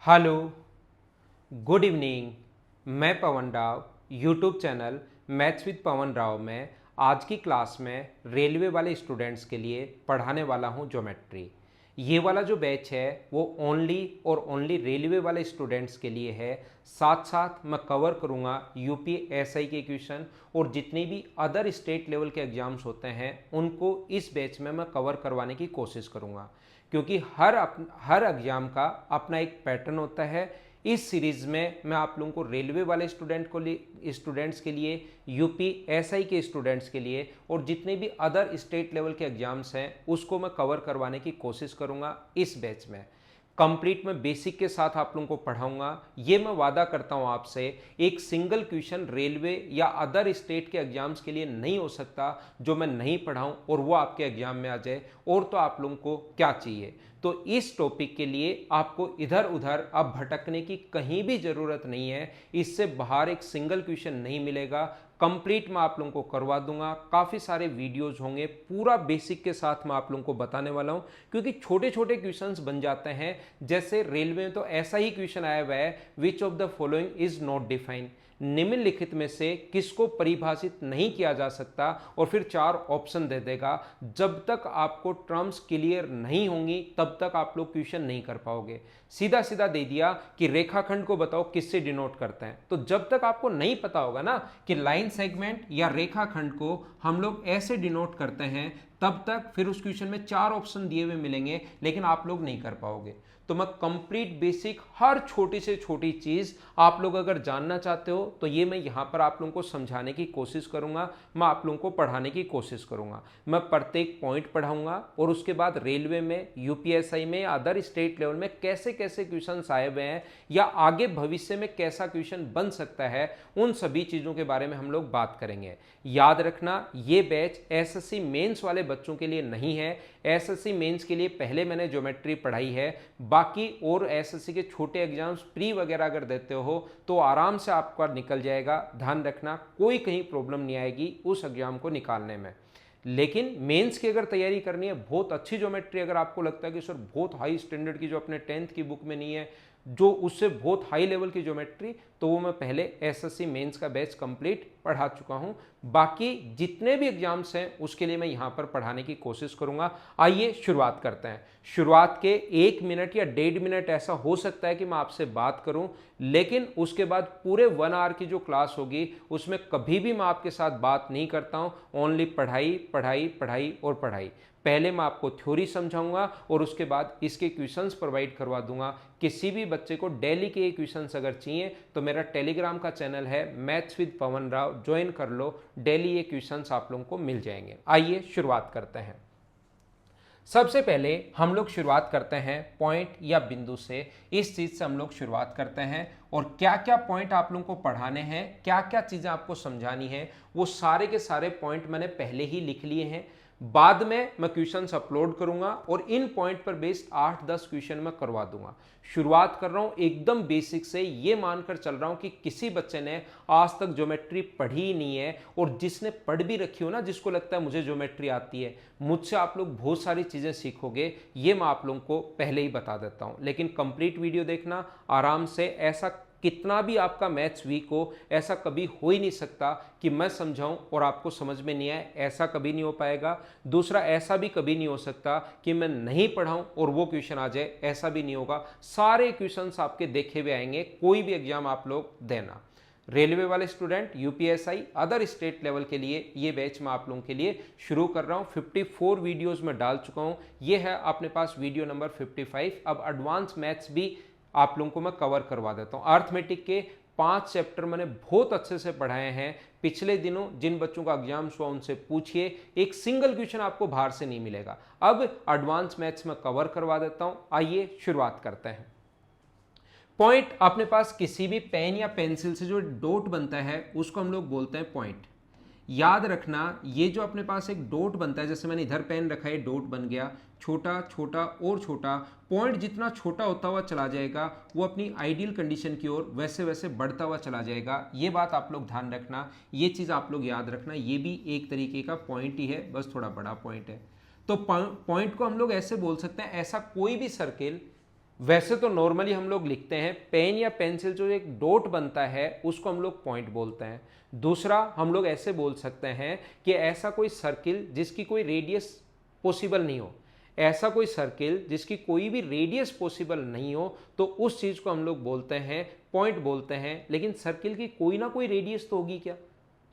Hello, good evening. मैं Pawan Rao YouTube channel maths with Pawan Rao में आज की क्लास में रेलवे वाले स्टूडेंट्स के लिए पढ़ाने वाला हूं ज्योमेट्री। ये वाला जो बैच है वो ओनली और ओनली रेलवे वाले स्टूडेंट्स के लिए है। साथ साथ मैं कवर करूंगा यूपी एसआई के क्वेश्चन और जितने भी अदर स्टेट लेवल के एग्जाम्स होते हैं उनको इस बैच में मैं कवर करवाने की कोशिश करूंगा, क्योंकि हर एग्जाम का अपना एक पैटर्न होता है। इस सीरीज में मैं आप लोगों को रेलवे वाले स्टूडेंट्स के लिए, यूपी एसआई के स्टूडेंट्स के लिए और जितने भी अदर स्टेट लेवल के एग्जाम्स हैं उसको मैं कवर करवाने की कोशिश करूंगा इस बैच में। कंप्लीट मैं बेसिक के साथ आप लोगों को पढ़ाऊंगा। ये मैं वादा करता हूं आपसे, एक सिंगल क्वेश्चन रेलवे या अदर स्टेट के एग्जाम्स के लिए नहीं हो सकता जो मैं नहीं पढ़ाऊं और वो आपके एग्जाम में आ जाए। और तो आप लोगों को क्या चाहिए। तो इस टॉपिक के लिए आपको इधर उधर अब भटकने की कहीं भी जरूरत नहीं है। इससे बाहर एक सिंगल क्वेश्चन नहीं मिलेगा। कंप्लीट मैं आप लोगों को करवा दूंगा। काफ़ी सारे वीडियोस होंगे, पूरा बेसिक के साथ मैं आप लोगों को बताने वाला हूं, क्योंकि छोटे छोटे क्वेश्चंस बन जाते हैं। जैसे रेलवे में तो ऐसा ही क्वेश्चन आया हुआ है, which of the following is not defined, निम्नलिखित में से किसको परिभाषित नहीं किया जा सकता, और फिर 4 ऑप्शन दे देगा। जब तक आपको टर्म्स क्लियर नहीं होंगी तब तक आप लोग क्वेश्चन नहीं कर पाओगे। सीधा सीधा दे दिया कि रेखाखंड को बताओ किससे डिनोट करते हैं, तो जब तक आपको नहीं पता होगा ना कि लाइन सेगमेंट या रेखाखंड को हम लोग ऐसे डिनोट करते हैं, तब तक फिर उस क्वेश्चन में 4 ऑप्शन दिए हुए मिलेंगे लेकिन आप लोग नहीं कर पाओगे। तो मैं कंप्लीट बेसिक हर छोटी से छोटी चीज आप लोग अगर जानना चाहते हो तो ये मैं यहां पर आप लोगों को समझाने की कोशिश करूंगा, मैं आप लोगों को पढ़ाने की कोशिश करूंगा। मैं प्रत्येक पॉइंट पढ़ाऊंगा और उसके बाद रेलवे में, यूपीएसआई में, अदर स्टेट लेवल में कैसे कैसे क्वेश्चन आए हुए हैं या आगे भविष्य में कैसा क्वेश्चन बन सकता है, उन सभी चीजों के बारे में हम लोग बात करेंगे। याद रखना, ये बैच एसएससी मेंस वाले बच्चों के लिए नहीं है। एसएससी मेंस के लिए पहले मैंने ज्योमेट्री पढ़ाई है। बाकी और एसएससी के छोटे एग्जाम्स प्री वगैरह अगर देते हो तो आराम से आपका निकल जाएगा। ध्यान रखना, कोई कहीं प्रॉब्लम नहीं आएगी उस एग्जाम को निकालने में। लेकिन मेंस की अगर तैयारी करनी है, बहुत अच्छी ज्योमेट्री अगर आपको लगता है कि सर बहुत हाई स्टैंडर्ड की जो अपने 10th की बुक में नहीं है, जो उससे बहुत हाई लेवल की ज्योमेट्री, तो वो मैं पहले एसएससी मेंस का बैच कंप्लीट पढ़ा चुका हूं। बाकी जितने भी एग्जाम्स हैं उसके लिए मैं यहां पर पढ़ाने की कोशिश करूंगा। आइए शुरुआत करते हैं। शुरुआत के 1 मिनट या 1.5 मिनट ऐसा हो सकता है कि मैं आपसे बात करूं, लेकिन उसके बाद पूरे 1 आवर की जो क्लास होगी उसमें कभी भी मैं आपके साथ बात नहीं करता हूं। ओनली पढ़ाई पढ़ाई पढ़ाई और पढ़ाई। पहले मैं आपको थ्योरी समझाऊंगा और उसके बाद इसके क्वेश्चंस प्रोवाइड करवा दूंगा। किसी भी बच्चे को डेली के क्वेश्चंस अगर चाहिए तो मेरा टेलीग्राम का चैनल है maths with Pawan Rao, join कर लो। डेली ये क्वेश्चंस आप लोगों को मिल जाएंगे। आइए शुरुआत करते हैं। सबसे पहले हम लोग शुरुआत करते हैं पॉइंट या बिंदु से। इस चीज से हम लोग शुरुआत करते हैं और क्या क्या पॉइंट आप लोगों को पढ़ाने हैं, क्या क्या चीजें आपको समझानी है, वो सारे के सारे पॉइंट मैंने पहले ही लिख लिए हैं। बाद में मैं क्वेश्चंस अपलोड करूंगा और इन पॉइंट पर बेस्ड 8-10 क्वेश्चन मैं करवा दूंगा। शुरुआत कर रहा हूं एकदम बेसिक से, ये मानकर चल रहा हूं कि किसी बच्चे ने आज तक ज्योमेट्री पढ़ी ही नहीं है, और जिसने पढ़ भी रखी हो ना, जिसको लगता है मुझे ज्योमेट्री आती है, मुझसे आप लोग बहुत सारी चीजें सीखोगे, ये मैं आप लोगों को पहले ही बता देता हूं। लेकिन कंप्लीट वीडियो देखना आराम से। ऐसा कितना भी आपका मैथ्स वीक हो, ऐसा कभी हो ही नहीं सकता कि मैं समझाऊं और आपको समझ में नहीं आए, ऐसा कभी नहीं हो पाएगा। दूसरा, ऐसा भी कभी नहीं हो सकता कि मैं नहीं पढ़ाऊं और वो क्वेश्चन आ जाए, ऐसा भी नहीं होगा। सारे क्वेश्चंस आपके देखे हुए आएंगे, कोई भी एग्जाम आप लोग देना। रेलवे वाले student, UPSI, other state level के लिए ये बैच मैं आप लोगों के लिए शुरू कर रहा हूं। 54 वीडियोस में डाल चुका हूं। ये है अपने पास वीडियो नंबर 55। अब एडवांस मैथ्स भी आप लोगों को मैं कवर करवा देता हूं। अर्थमेटिक के 5 चैप्टर मैंने बहुत अच्छे से पढ़ाए हैं। पिछले दिनों जिन बच्चों का एग्जाम हुआ उनसे पूछिए, एक सिंगल क्वेश्चन आपको बाहर से नहीं मिलेगा। अब एडवांस मैथ्स में कवर करवा देता हूं। आइए शुरुआत करते हैं। पॉइंट, अपने पास किसी भी पेन या पेंसिल से जो डॉट बनता है उसको हम लोग बोलते हैं पॉइंट। याद रखना, ये जो अपने पास एक डॉट बनता है, जैसे मैंने इधर पेन रखा है, डॉट बन गया, छोटा छोटा और छोटा। पॉइंट जितना छोटा होता हुआ चला जाएगा वो अपनी आइडियल कंडीशन की ओर वैसे वैसे बढ़ता हुआ चला जाएगा। ये बात आप लोग ध्यान रखना, ये चीज़ आप लोग याद रखना। ये भी एक तरीके का पॉइंट ही है, बस थोड़ा बड़ा पॉइंट है। तो पॉइंट को हम लोग ऐसे बोल सकते हैं, ऐसा कोई भी सर्किल वैसे तो नॉर्मली हम लोग लिखते हैं पेन या पेंसिल जो एक डॉट बनता है उसको हम लोग पॉइंट बोलते हैं। दूसरा हम लोग ऐसे बोल सकते हैं कि ऐसा कोई सर्किल जिसकी कोई रेडियस पॉसिबल नहीं हो, ऐसा कोई सर्किल जिसकी कोई भी रेडियस पॉसिबल नहीं हो, तो उस चीज को हम लोग बोलते हैं पॉइंट बोलते हैं। लेकिन सर्किल की कोई ना कोई रेडियस तो होगी क्या?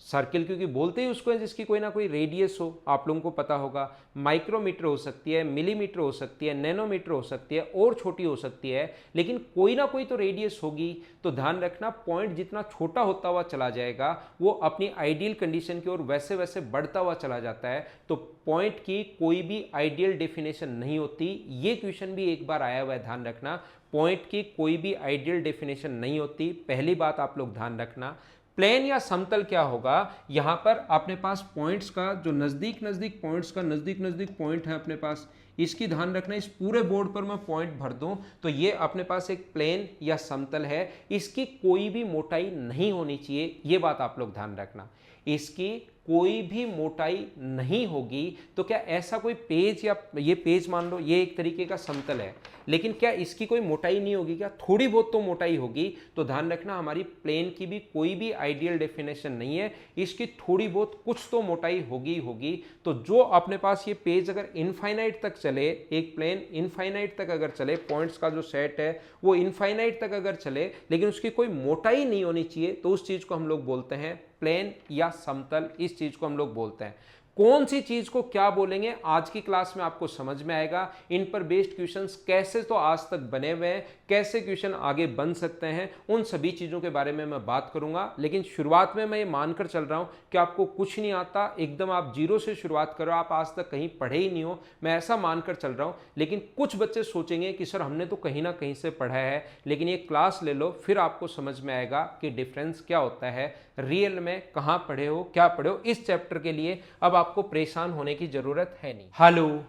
सर्किल क्योंकि बोलते ही उसको है जिसकी कोई ना कोई रेडियस हो। आप लोगों को पता होगा माइक्रोमीटर हो सकती है, मिलीमीटर हो सकती है, नैनोमीटर हो सकती है और छोटी हो सकती है, लेकिन कोई ना कोई तो रेडियस होगी। तो ध्यान रखना पॉइंट जितना छोटा होता हुआ चला जाएगा वो अपनी आइडियल कंडीशन की ओर वैसे वैसे बढ़ता हुआ चला जाता है। तो पॉइंट की कोई भी आइडियल डेफिनेशन नहीं होती। ये क्वेश्चन भी एक बार आया हुआ है, ध्यान रखना पॉइंट की कोई भी आइडियल डेफिनेशन नहीं होती। पहली बात आप लोग ध्यान रखना। प्लेन या समतल क्या होगा, यहां पर अपने पास पॉइंट्स का जो नजदीक नजदीक पॉइंट्स का नजदीक नजदीक पॉइंट है अपने पास, इसकी ध्यान रखना। इस पूरे बोर्ड पर मैं पॉइंट भर दूं तो ये अपने पास एक प्लेन या समतल है। इसकी कोई भी मोटाई नहीं होनी चाहिए, ये बात आप लोग ध्यान रखना। इसकी कोई भी मोटाई नहीं होगी। तो क्या ऐसा कोई पेज या ये पेज मान लो ये एक तरीके का समतल है, लेकिन क्या इसकी कोई मोटाई नहीं होगी? क्या थोड़ी बहुत तो मोटाई होगी। तो ध्यान रखना हमारी प्लेन की भी कोई भी आइडियल डेफिनेशन नहीं है, इसकी थोड़ी बहुत कुछ तो मोटाई होगी। तो जो अपने पास ये पेज अगर इनफाइनाइट तक चले, एक प्लेन इनफाइनाइट तक अगर चले, पॉइंट्स का जो सेट है वो इनफाइनाइट तक अगर चले, लेकिन उसकी कोई मोटाई नहीं होनी चाहिए, तो उस चीज को हम लोग बोलते हैं प्लेन या समतल। इस चीज को हम लोग बोलते हैं। कौन सी चीज को क्या बोलेंगे आज की क्लास में आपको समझ में आएगा। इन पर बेस्ड क्वेश्चंस कैसे तो आज तक बने हुए हैं, कैसे क्वेश्चन आगे बन सकते हैं, उन सभी चीजों के बारे में मैं बात करूंगा। लेकिन शुरुआत में मैं ये मानकर चल रहा हूं कि आपको कुछ नहीं आता, एकदम आप जीरो से शुरुआत करो, आप आज तक कहीं पढ़े ही नहीं हो, मैं ऐसा मानकर चल रहा हूं। लेकिन कुछ बच्चे सोचेंगे कि सर हमने तो कहीं ना कहीं से पढ़ा है, लेकिन ये क्लास ले लो फिर आपको समझ में आएगा कि डिफरेंस क्या होता है, रियल में कहां पढ़े हो क्या पढ़े हो। इस चैप्टर के लिए अब आपको परेशान होने की जरूरत है नहीं। हेलो,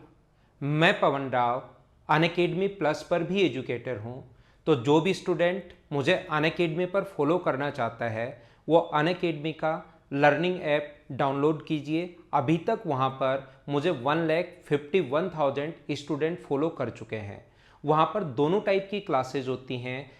मैं पवन राव अनअकैडमी प्लस पर भी एजुकेटर हूं। तो जो भी स्टूडेंट मुझे अनअकैडमी पर फॉलो करना चाहता है वो अनअकैडमी का लर्निंग ऐप डाउनलोड कीजिए। अभी तक वहां पर मुझे 1,51,000 स्टूडेंट फॉलो कर चुके हैं। वहां पर दोनों टाइप की क्लासेज होती हैं,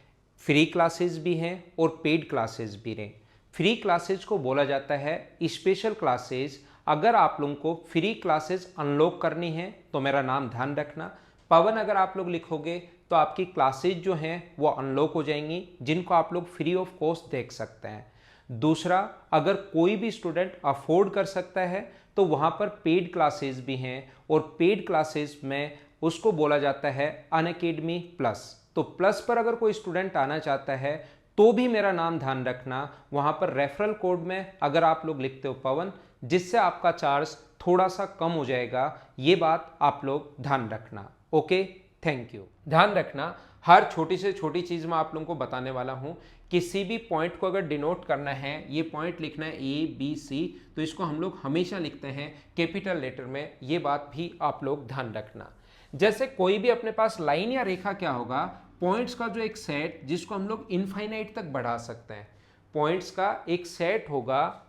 फ्री क्लासेज भी हैं और पेड क्लासेज भी हैं। फ्री क्लासेज को बोला जाता है स्पेशल क्लासेज। अगर आप लोगों को फ्री क्लासेज अनलॉक करनी है तो मेरा नाम ध्यान रखना पवन, अगर आप लोग लिखोगे तो आपकी क्लासेज जो हैं वो अनलॉक हो जाएंगी, जिनको आप लोग फ्री ऑफ कॉस्ट देख सकते हैं। दूसरा, अगर कोई भी स्टूडेंट अफोर्ड कर सकता है तो वहाँ पर पेड क्लासेज भी हैं, और पेड क्लासेज में उसको बोला जाता है अनअकैडमी प्लस। तो प्लस पर अगर कोई स्टूडेंट आना चाहता है तो भी मेरा नाम ध्यान रखना, वहाँ पर रेफरल कोड में अगर आप लोग लिखते हो पवन, जिससे आपका चार्ज थोड़ा सा कम हो जाएगा। ये बात आप लोग ध्यान रखना। Okay, thank you. ध्यान रखना हर छोटी से छोटी चीज मैं आप लोगों को बताने वाला हूं। किसी भी पॉइंट को अगर डिनोट करना है, ये पॉइंट लिखना है ABC, तो इसको हम लोग हमेशा लिखते हैं कैपिटल लेटर में। ये बात भी आप लोग ध्यान रखना। जैसे कोई भी अपने पास लाइन या रेखा क्या होगा, पॉइंट्स का जो एक सेट जिसको हम लोग इनफाइनाइट तक बढ़ा सकते हैं। पॉइंट्स का एक सेट होगा,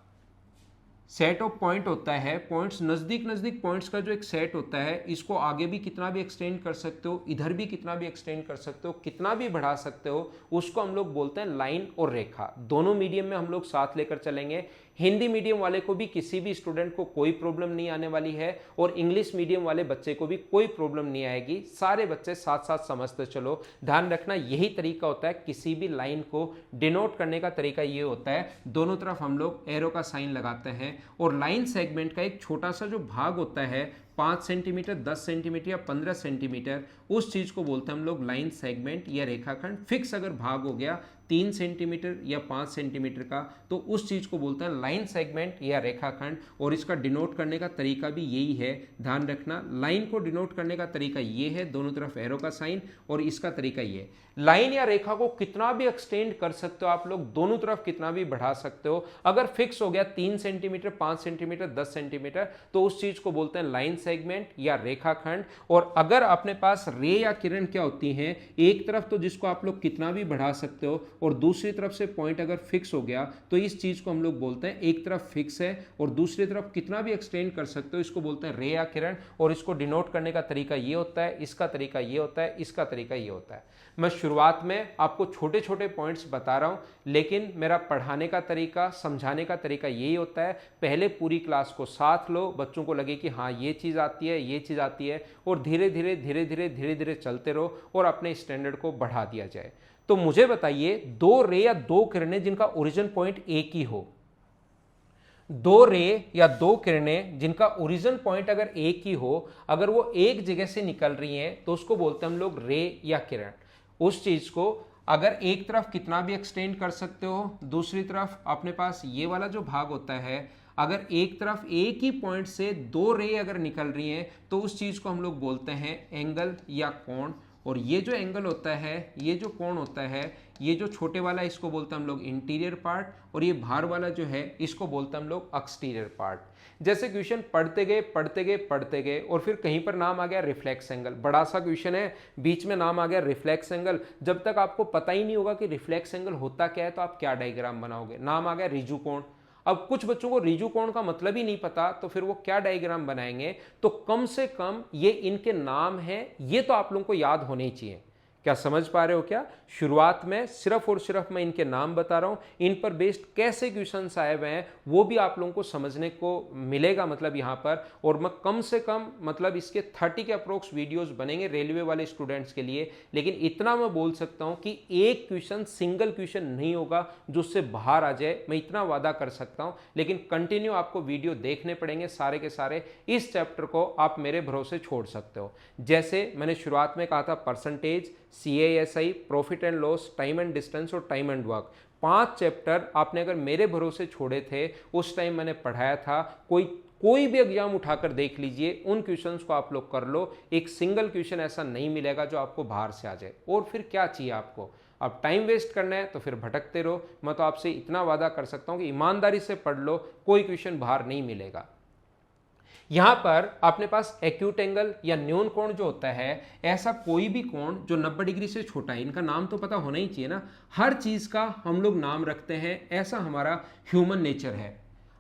सेट ऑफ पॉइंट होता है, पॉइंट्स नजदीक नजदीक पॉइंट्स का जो एक सेट होता है, इसको आगे भी कितना भी एक्सटेंड कर सकते हो, इधर भी कितना भी एक्सटेंड कर सकते हो, कितना भी बढ़ा सकते हो, उसको हम लोग बोलते हैं लाइन और रेखा। दोनों मीडियम में हम लोग साथ लेकर चलेंगे। हिंदी मीडियम वाले को भी किसी भी स्टूडेंट को कोई प्रॉब्लम नहीं आने वाली है, और इंग्लिश मीडियम वाले बच्चे को भी कोई प्रॉब्लम नहीं आएगी। सारे बच्चे साथ साथ समझते चलो। ध्यान रखना यही तरीका होता है किसी भी लाइन को डिनोट करने का तरीका। ये होता है दोनों तरफ हम लोग एरो का साइन लगाते हैं, और लाइन सेगमेंट का एक छोटा सा जो भाग होता है 5 सेंटीमीटर, 10 सेंटीमीटर या 15 सेंटीमीटर, उस चीज को बोलते हैं हम लोग लाइन सेगमेंट या रेखाखंड। फिक्स अगर भाग हो गया 3 सेंटीमीटर या 5 सेंटीमीटर का, तो उस चीज को बोलते हैं लाइन सेगमेंट या रेखाखंड। और इसका डिनोट करने का तरीका भी यही है, ध्यान रखना। लाइन को डिनोट करने का तरीका ये है, दोनों तरफ एरो का साइन, और इसका तरीका ये है। लाइन या रेखा को कितना भी एक्सटेंड कर सकते हो आप लोग, दोनों तरफ कितना भी बढ़ा सकते हो। अगर फिक्स हो गया 3 सेंटीमीटर, 5 सेंटीमीटर, 10 सेंटीमीटर, तो उस चीज को बोलते हैं लाइन सेगमेंट या रेखाखंड। और अगर अपने पास रे या किरण क्या होती हैं, एक तरफ तो जिसको आप लोग कितना भी बढ़ा सकते हो, और दूसरी तरफ से पॉइंट अगर फिक्स हो गया तो इस चीज को हम लोग बोलते हैं एक तरफ फिक्स है और दूसरी तरफ कितना भी एक्सटेंड कर सकते हो, इसको बोलते हैं रे या किरण। और इसको डिनोट करने का तरीका ये होता है, इसका तरीका ये होता है, इसका तरीका ये होता है। मैं शुरुआत में आपको छोटे छोटे पॉइंट्स बता रहा हूं, लेकिन मेरा पढ़ाने का तरीका, समझाने का तरीका यही होता है, पहले पूरी क्लास को साथ लो, बच्चों को लगे कि हाँ ये चीज़ आती है, ये चीज़ आती है, और धीरे धीरे धीरे धीरे धीरे धीरे चलते रहो और अपने स्टैंडर्ड को बढ़ा दिया जाए। तो मुझे बताइए, दो रे या दो किरणें जिनका ओरिजिन पॉइंट एक ही हो, दो रे या दो किरणें जिनका ओरिजिन पॉइंट अगर एक ही हो, अगर वो एक जगह से निकल रही हैं तो उसको बोलते हैं हम लोग रे या किरण। उस चीज को अगर एक तरफ कितना भी एक्सटेंड कर सकते हो, दूसरी तरफ अपने पास ये वाला जो भाग होता है, अगर एक तरफ एक ही पॉइंट से दो रे अगर निकल रही हैं तो उस चीज को हम लोग बोलते हैं एंगल या कोण। और ये जो एंगल होता है, ये जो कोण होता है, ये जो छोटे वाला इसको बोलते हैं हम लोग इंटीरियर पार्ट, और ये बाहर वाला जो है इसको बोलते हैं हम लोग एक्सटीरियर पार्ट। जैसे क्वेश्चन पढ़ते गए पढ़ते गए पढ़ते गए और फिर कहीं पर नाम आ गया रिफ्लेक्स एंगल, बड़ा सा क्वेश्चन है, बीच में नाम आ गया रिफ्लेक्स एंगल। जब तक आपको पता ही नहीं होगा कि रिफ्लेक्स एंगल होता क्या है तो आप क्या डायग्राम बनाओगे। नाम आ गया रिजु कोण, अब कुछ बच्चों को रिजु कोण का मतलब ही नहीं पता तो फिर वो क्या डायग्राम बनाएंगे। तो कम से कम ये इनके नाम हैं, ये तो आप लोगों को याद होने ही चाहिए। क्या समझ पा रहे हो क्या? शुरुआत में सिर्फ और सिर्फ मैं इनके नाम बता रहा हूं, इन पर बेस्ड कैसे क्वेश्चंस आए हुए हैं वो भी आप लोगों को समझने को मिलेगा मतलब यहां पर। और मैं कम से कम मतलब इसके 30 के अप्रोक्स वीडियोस बनेंगे रेलवे वाले स्टूडेंट्स के लिए। लेकिन इतना मैं बोल सकता हूं कि एक क्वेश्चन, सिंगल क्वेश्चन नहीं होगा जो उससे बाहर आ जाए, मैं इतना वादा कर सकता हूं। लेकिन कंटिन्यू आपको वीडियो देखने पड़ेंगे सारे के सारे, इस चैप्टर को आप मेरे भरोसे छोड़ सकते हो। जैसे मैंने शुरुआत में कहा था percentage, CASI, profit and loss, time and distance और टाइम एंड वर्क, 5 चैप्टर आपने अगर मेरे भरोसे छोड़े थे, उस टाइम मैंने पढ़ाया था। कोई भी एग्जाम उठाकर देख लीजिए, उन क्वेश्चंस को आप लोग कर लो, एक सिंगल क्वेश्चन ऐसा नहीं मिलेगा जो आपको बाहर से आ जाए। और फिर क्या चाहिए आपको? अब टाइम वेस्ट करना है तो फिर भटकते रहो। मैं तो आपसे इतना वादा कर सकता हूं कि ईमानदारी से पढ़ लो, कोई क्वेश्चन बाहर नहीं मिलेगा। यहां पर अपने पास एक्यूट एंगल या न्यून कोण जो होता है, ऐसा कोई भी कोण जो 90 डिग्री से छोटा है, इनका नाम तो पता होना ही चाहिए ना। हर चीज का हम लोग नाम रखते हैं, ऐसा हमारा ह्यूमन नेचर है।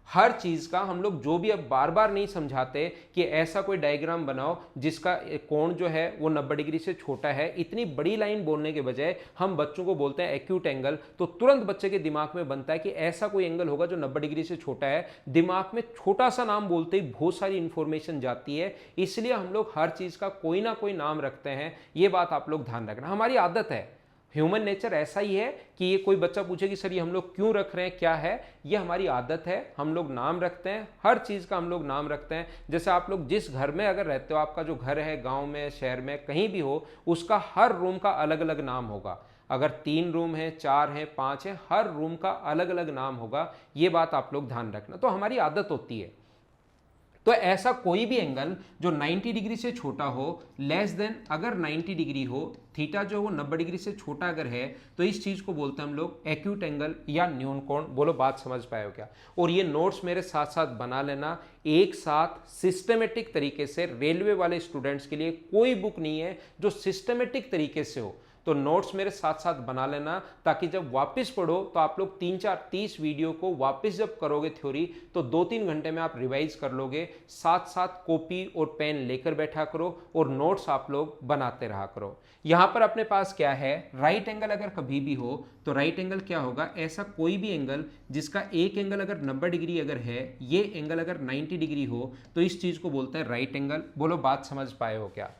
हर चीज का हम लोग जो भी अब बार बार नहीं समझाते कि ऐसा कोई डायग्राम बनाओ जिसका कोण जो है वो 90 डिग्री से छोटा है। इतनी बड़ी लाइन बोलने के बजाय हम बच्चों को बोलते हैं एक्यूट एंगल, तो तुरंत बच्चे के दिमाग में बनता है कि ऐसा कोई एंगल होगा जो 90 डिग्री से छोटा है। दिमाग में छोटा सा नाम बोलते ही बहुत सारी इंफॉर्मेशन जाती है, इसलिए हम लोग हर चीज का कोई ना कोई नाम रखते हैं। ये बात आप लोग ध्यान रखना, हमारी आदत है, ह्यूमन नेचर ऐसा ही है कि ये कोई बच्चा पूछे कि सर ये हम लोग क्यों रख रहे हैं, क्या है, ये हमारी आदत है। हम लोग नाम रखते हैं, हर चीज़ का हम लोग नाम रखते हैं। जैसे आप लोग जिस घर में अगर रहते हो, आपका जो घर है गांव में, शहर में, कहीं भी हो, उसका हर रूम का अलग अलग नाम होगा। अगर 3 रूम है, 4 है, 5 है, हर रूम का अलग अलग नाम होगा। ये बात आप लोग ध्यान रखना, तो हमारी आदत होती है। तो ऐसा कोई भी एंगल जो 90 डिग्री से छोटा हो, लेस देन, अगर 90 डिग्री हो, थीटा जो वो 90 डिग्री से छोटा अगर है, तो इस चीज को बोलते हैं हम लोग एक्यूट एंगल या न्यून कोण। बोलो बात समझ पाए हो क्या? और ये नोट्स मेरे साथ साथ बना लेना, एक साथ सिस्टमेटिक तरीके से। रेलवे वाले स्टूडेंट्स के लिए कोई बुक नहीं है जो सिस्टमेटिक तरीके से हो, तो नोट्स मेरे साथ साथ बना लेना, ताकि जब वापस पढ़ो तो आप लोग 3-4-30 वीडियो को वापस जब करोगे थ्योरी, तो 2-3 घंटे में आप रिवाइज कर लोगे। साथ साथ कॉपी और पेन लेकर बैठा करो और नोट्स आप लोग बनाते रहा करो। यहां पर अपने पास क्या है, राइट एंगल अगर कभी भी हो तो राइट एंगल क्या होगा, ऐसा कोई भी एंगल जिसका एक एंगल अगर 90 डिग्री अगर है, ये एंगल अगर 90 डिग्री हो, तो इस चीज को बोलते हैं राइट एंगल। बोलो बात समझ पाए हो क्या?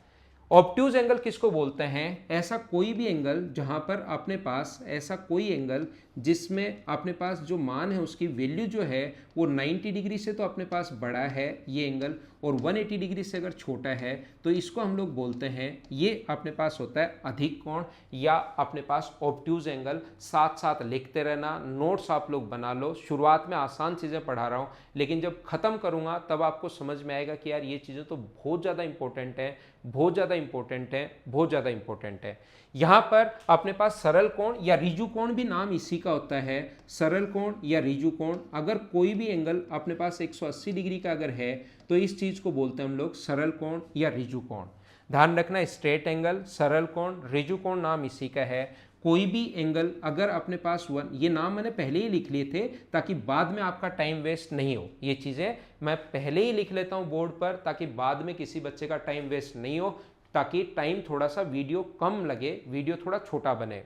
ऑब्ट्यूज एंगल किसको बोलते हैं? ऐसा कोई भी एंगल जहां पर अपने पास, ऐसा कोई एंगल जिसमें अपने पास जो मान है उसकी वैल्यू जो है वो 90 डिग्री से तो अपने पास बड़ा है ये एंगल, और 180 डिग्री से अगर छोटा है तो इसको हम लोग बोलते हैं, ये अपने पास होता है अधिक कोण या अपने पास ऑब्ट्यूज एंगल। साथ साथ लिखते रहना, नोट्स आप लोग बना लो। शुरुआत में आसान चीज़ें पढ़ा रहा हूँ, लेकिन जब खत्म करूँगा तब आपको समझ में आएगा कि यार ये चीज़ें तो बहुत ज़्यादा इंपॉर्टेंट है, बहुत ज़्यादा इंपॉर्टेंट है, बहुत ज़्यादा इंपॉर्टेंट है। यहाँ पर अपने पास सरल कोण या रिजु कोण भी नाम इसी का होता है, सरल कोण या रिजु कोण। अगर कोई भी एंगल अपने पास 180 डिग्री का अगर है तो इस चीज को बोलते हैं हम लोग सरल कोण या रिजु कोण। ध्यान रखना, स्ट्रेट एंगल, सरल कोण, ऋजु कोण नाम इसी का है। कोई भी एंगल अगर अपने पास वन, ये नाम मैंने पहले ही लिख लिए थे ताकि बाद में आपका टाइम वेस्ट नहीं हो। ये चीज़ें मैं पहले ही लिख लेता हूँ बोर्ड पर ताकि बाद में किसी बच्चे का टाइम वेस्ट नहीं हो, ताकि टाइम थोड़ा सा वीडियो कम लगे, वीडियो थोड़ा छोटा बने।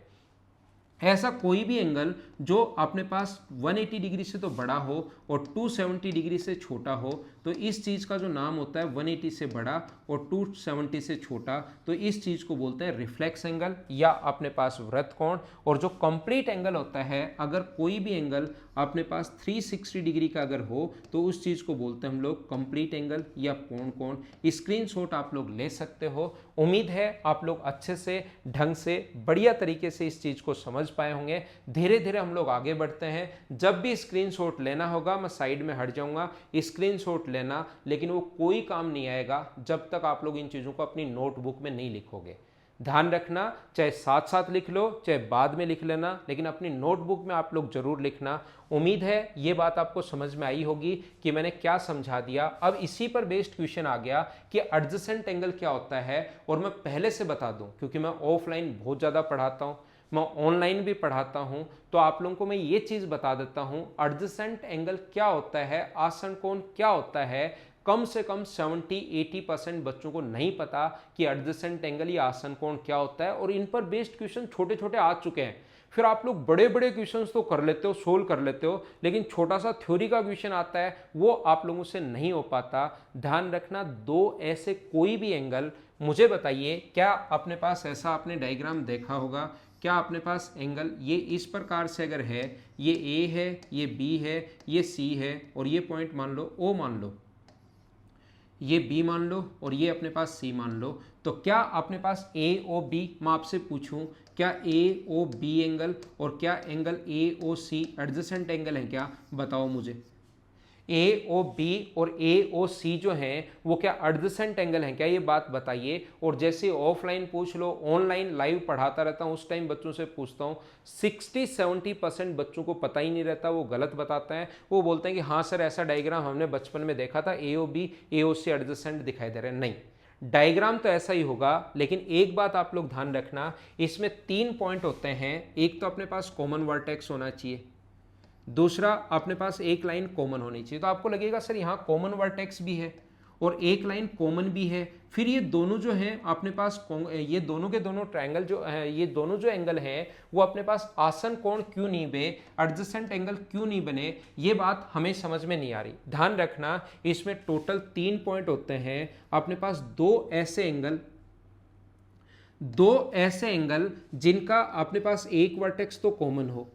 ऐसा कोई भी एंगल जो अपने पास 180 डिग्री से तो बड़ा हो और 270 डिग्री से छोटा हो, तो इस चीज़ का जो नाम होता है 180 से बड़ा और 270 से छोटा, तो इस चीज़ को बोलते हैं रिफ्लेक्स एंगल या अपने पास वृत्त कोण। और जो कंप्लीट एंगल होता है, अगर कोई भी एंगल अपने पास 360 डिग्री का अगर हो तो उस चीज़ को बोलते हैं हम लोग कंप्लीट एंगल या पूर्ण कोण। स्क्रीनशॉट आप लोग ले सकते हो। उम्मीद है आप लोग अच्छे से, ढंग से, बढ़िया तरीके से इस चीज़ को समझ पाए होंगे। धीरे धीरे हम लोग आगे बढ़ते हैं। जब भी स्क्रीनशॉट लेना होगा मैं साइड में हट जाऊंगा, स्क्रीनशॉट लेना, लेकिन वो कोई काम नहीं आएगा जब तक आप लोग इन चीज़ों को अपनी नोटबुक में नहीं लिखोगे। ध्यान रखना, चाहे साथ साथ लिख लो चाहे बाद में लिख लेना, लेकिन अपनी नोटबुक में आप लोग जरूर लिखना। उम्मीद है ये बात आपको समझ में आई होगी कि मैंने क्या समझा दिया। अब इसी पर बेस्ड क्वेश्चन आ गया कि एडजेसेंट एंगल क्या होता है, और मैं पहले से बता दूं क्योंकि मैं ऑफलाइन बहुत ज़्यादा पढ़ाता हूं, मैं ऑनलाइन भी पढ़ाता हूं, तो आप लोगों को मैं ये चीज़ बता देता हूं एडजेसेंट एंगल क्या होता है, आसन कोण क्या होता है। कम से कम 70-80% बच्चों को नहीं पता कि एडजेसेंट एंगल या आसन कोण क्या होता है, और इन पर बेस्ड क्वेश्चन छोटे छोटे आ चुके हैं। फिर आप लोग बड़े बड़े क्वेश्चंस तो कर लेते हो, सोल्व कर लेते हो, लेकिन छोटा सा थ्योरी का क्वेश्चन आता है वो आप लोगों से नहीं हो पाता। ध्यान रखना, दो ऐसे कोई भी एंगल मुझे बताइए, क्या अपने पास ऐसा आपने डायग्राम देखा होगा, क्या अपने पास एंगल ये इस प्रकार से अगर है, ये ए है, ये बी है, ये सी है, और ये पॉइंट मान लो ओ मान लो, ये बी मान लो, और ये अपने पास सी मान लो, तो क्या अपने पास ए ओ बी, मैं आपसे पूछूं क्या ए ओ बी एंगल और क्या angle A O C adjacent angle है क्या? बताओ मुझे। ए ओ बी और ए ओ सी जो हैं वो क्या एडजेसेंट एंगल हैं क्या? ये बात बताइए। और जैसे ऑफलाइन पूछ लो, ऑनलाइन लाइव पढ़ाता रहता हूँ उस टाइम बच्चों से पूछता हूँ, 60-70% बच्चों को पता ही नहीं रहता, वो गलत बताते हैं। वो बोलते हैं कि हाँ सर ऐसा डायग्राम हमने बचपन में देखा था, ए ओ बी ए ओ सी एडजेसेंट दिखाई दे रहे हैं। नहीं, डायग्राम तो ऐसा ही होगा, लेकिन एक बात आप लोग ध्यान रखना, इसमें 3 पॉइंट होते हैं। एक तो अपने पास कॉमन वर्टेक्स होना चाहिए, दूसरा अपने पास एक लाइन कॉमन होनी चाहिए। तो आपको लगेगा सर यहाँ कॉमन वर्टेक्स भी है और एक लाइन कॉमन भी है, फिर ये दोनों जो हैं अपने पास, ये दोनों के दोनों ट्रायंगल जो है, ये दोनों जो एंगल हैं वो अपने पास आसन कोण क्यों नहीं बने, एडजेसेंट एंगल क्यों नहीं बने, ये बात हमें समझ में नहीं आ रही। ध्यान रखना, इसमें टोटल 3 पॉइंट होते हैं। अपने पास दो ऐसे एंगल जिनका अपने पास एक वर्टेक्स तो कॉमन हो।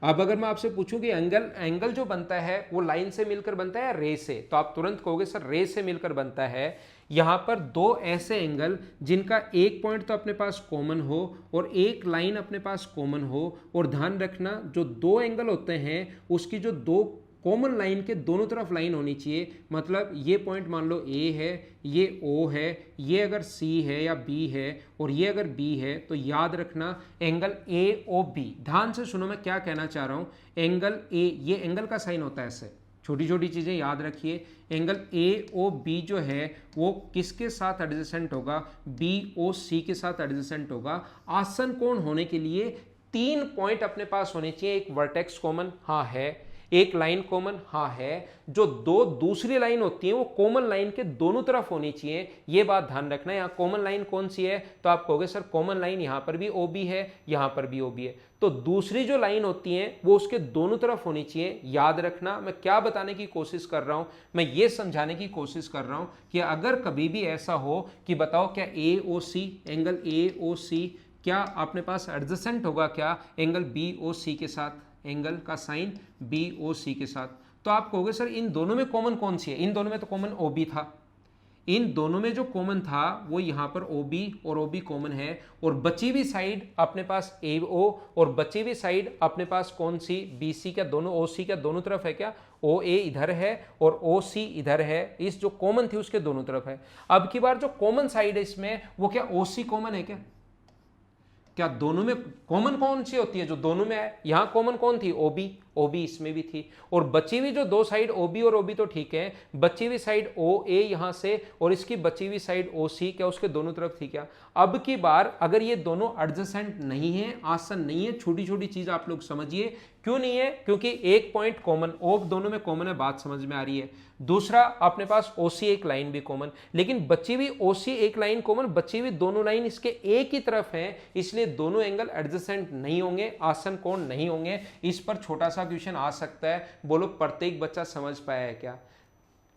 अब अगर मैं आपसे पूछूं कि एंगल जो बनता है वो लाइन से मिलकर बनता है या रे से, तो आप तुरंत कहोगे सर रे से मिलकर बनता है। यहां पर दो ऐसे एंगल जिनका एक पॉइंट तो अपने पास कॉमन हो और एक लाइन अपने पास कॉमन हो, और ध्यान रखना जो दो एंगल होते हैं उसकी जो दो कॉमन लाइन के दोनों तरफ लाइन होनी चाहिए। मतलब ये पॉइंट मान लो ए है, ये ओ है, ये अगर सी है या बी है और ये अगर बी है, तो याद रखना एंगल ए ओ बी। ध्यान से सुनो मैं क्या कहना चाह रहा हूं। एंगल ए, ये एंगल का साइन होता है ऐसे, छोटी छोटी चीजें याद रखिए। एंगल ए ओ बी जो है वो किसके साथ एडजेसेंट होगा? बी ओ सी के साथ एडजेसेंट होगा। आसन कोण होने के लिए 3 पॉइंट अपने पास होने चाहिए। एक वर्टेक्स कॉमन, हाँ है, एक लाइन कॉमन, हाँ है, जो दो दूसरी लाइन होती है वो कॉमन लाइन के दोनों तरफ होनी चाहिए। ये बात ध्यान रखना। यहाँ कॉमन लाइन कौन सी है? तो आप कहोगे सर कॉमन लाइन यहाँ पर भी ओ बी है, यहाँ पर भी ओ बी है, तो दूसरी जो लाइन होती है वो उसके दोनों तरफ होनी चाहिए। याद रखना मैं क्या बताने की कोशिश कर रहा हूं, मैं ये समझाने की कोशिश कर रहा हूं कि अगर कभी भी ऐसा हो कि बताओ क्या ए O C, angle A O सी क्या अपने पास एडजेसेंट होगा क्या एंगल बी ओ सी के साथ, एंगल का साइन बी ओ सी के साथ? तो आप कहोगे सर इन दोनों में कॉमन कौन सी है? इन दोनों में तो कॉमन ओ बी था। इन दोनों में जो कॉमन था वो यहां पर ओ बी और ओ बी कॉमन है, और बची हुई साइड अपने पास ए ओ और बची हुई साइड अपने पास कौन सी? B C. क्या दोनों ओ सी क्या दोनों तरफ है क्या? ओ ए इधर है और ओ सी इधर है, इस जो कॉमन थी उसके दोनों तरफ है। अब की बार जो कॉमन साइड है इसमें वो क्या ओ सी कॉमन है क्या? क्या दोनों में कॉमन कौन सी होती है जो दोनों में है? यहां कॉमन कौन थी? O B. OB इसमें भी थी, और बची हुई जो दो साइड OB और OB तो ठीक है, बची हुई साइड OA यहां से और इसकी बची हुई साइड OC, क्या उसके दोनों तरफ थी क्या? अब की बार अगर ये दोनों एडजेसेंट नहीं है, आसन नहीं है, छोटी छोटी चीज आप लोग समझिए क्यों नहीं है, क्योंकि एक पॉइंट कॉमन, OB दोनों में कॉमन है, बात समझ में आ रही है। दूसरा अपने पास OC एक लाइन भी कॉमन, लेकिन बची हुई OC एक लाइन कॉमन, बची हुई दोनों लाइन इसके एक ही तरफ है, इसलिए दोनों एंगल एडजेसेंट नहीं होंगे, आसन कोण नहीं होंगे। इस पर छोटा सा क्वेश्चन आ सकता है, बोलो प्रत्येक बच्चा समझ पाया है क्या?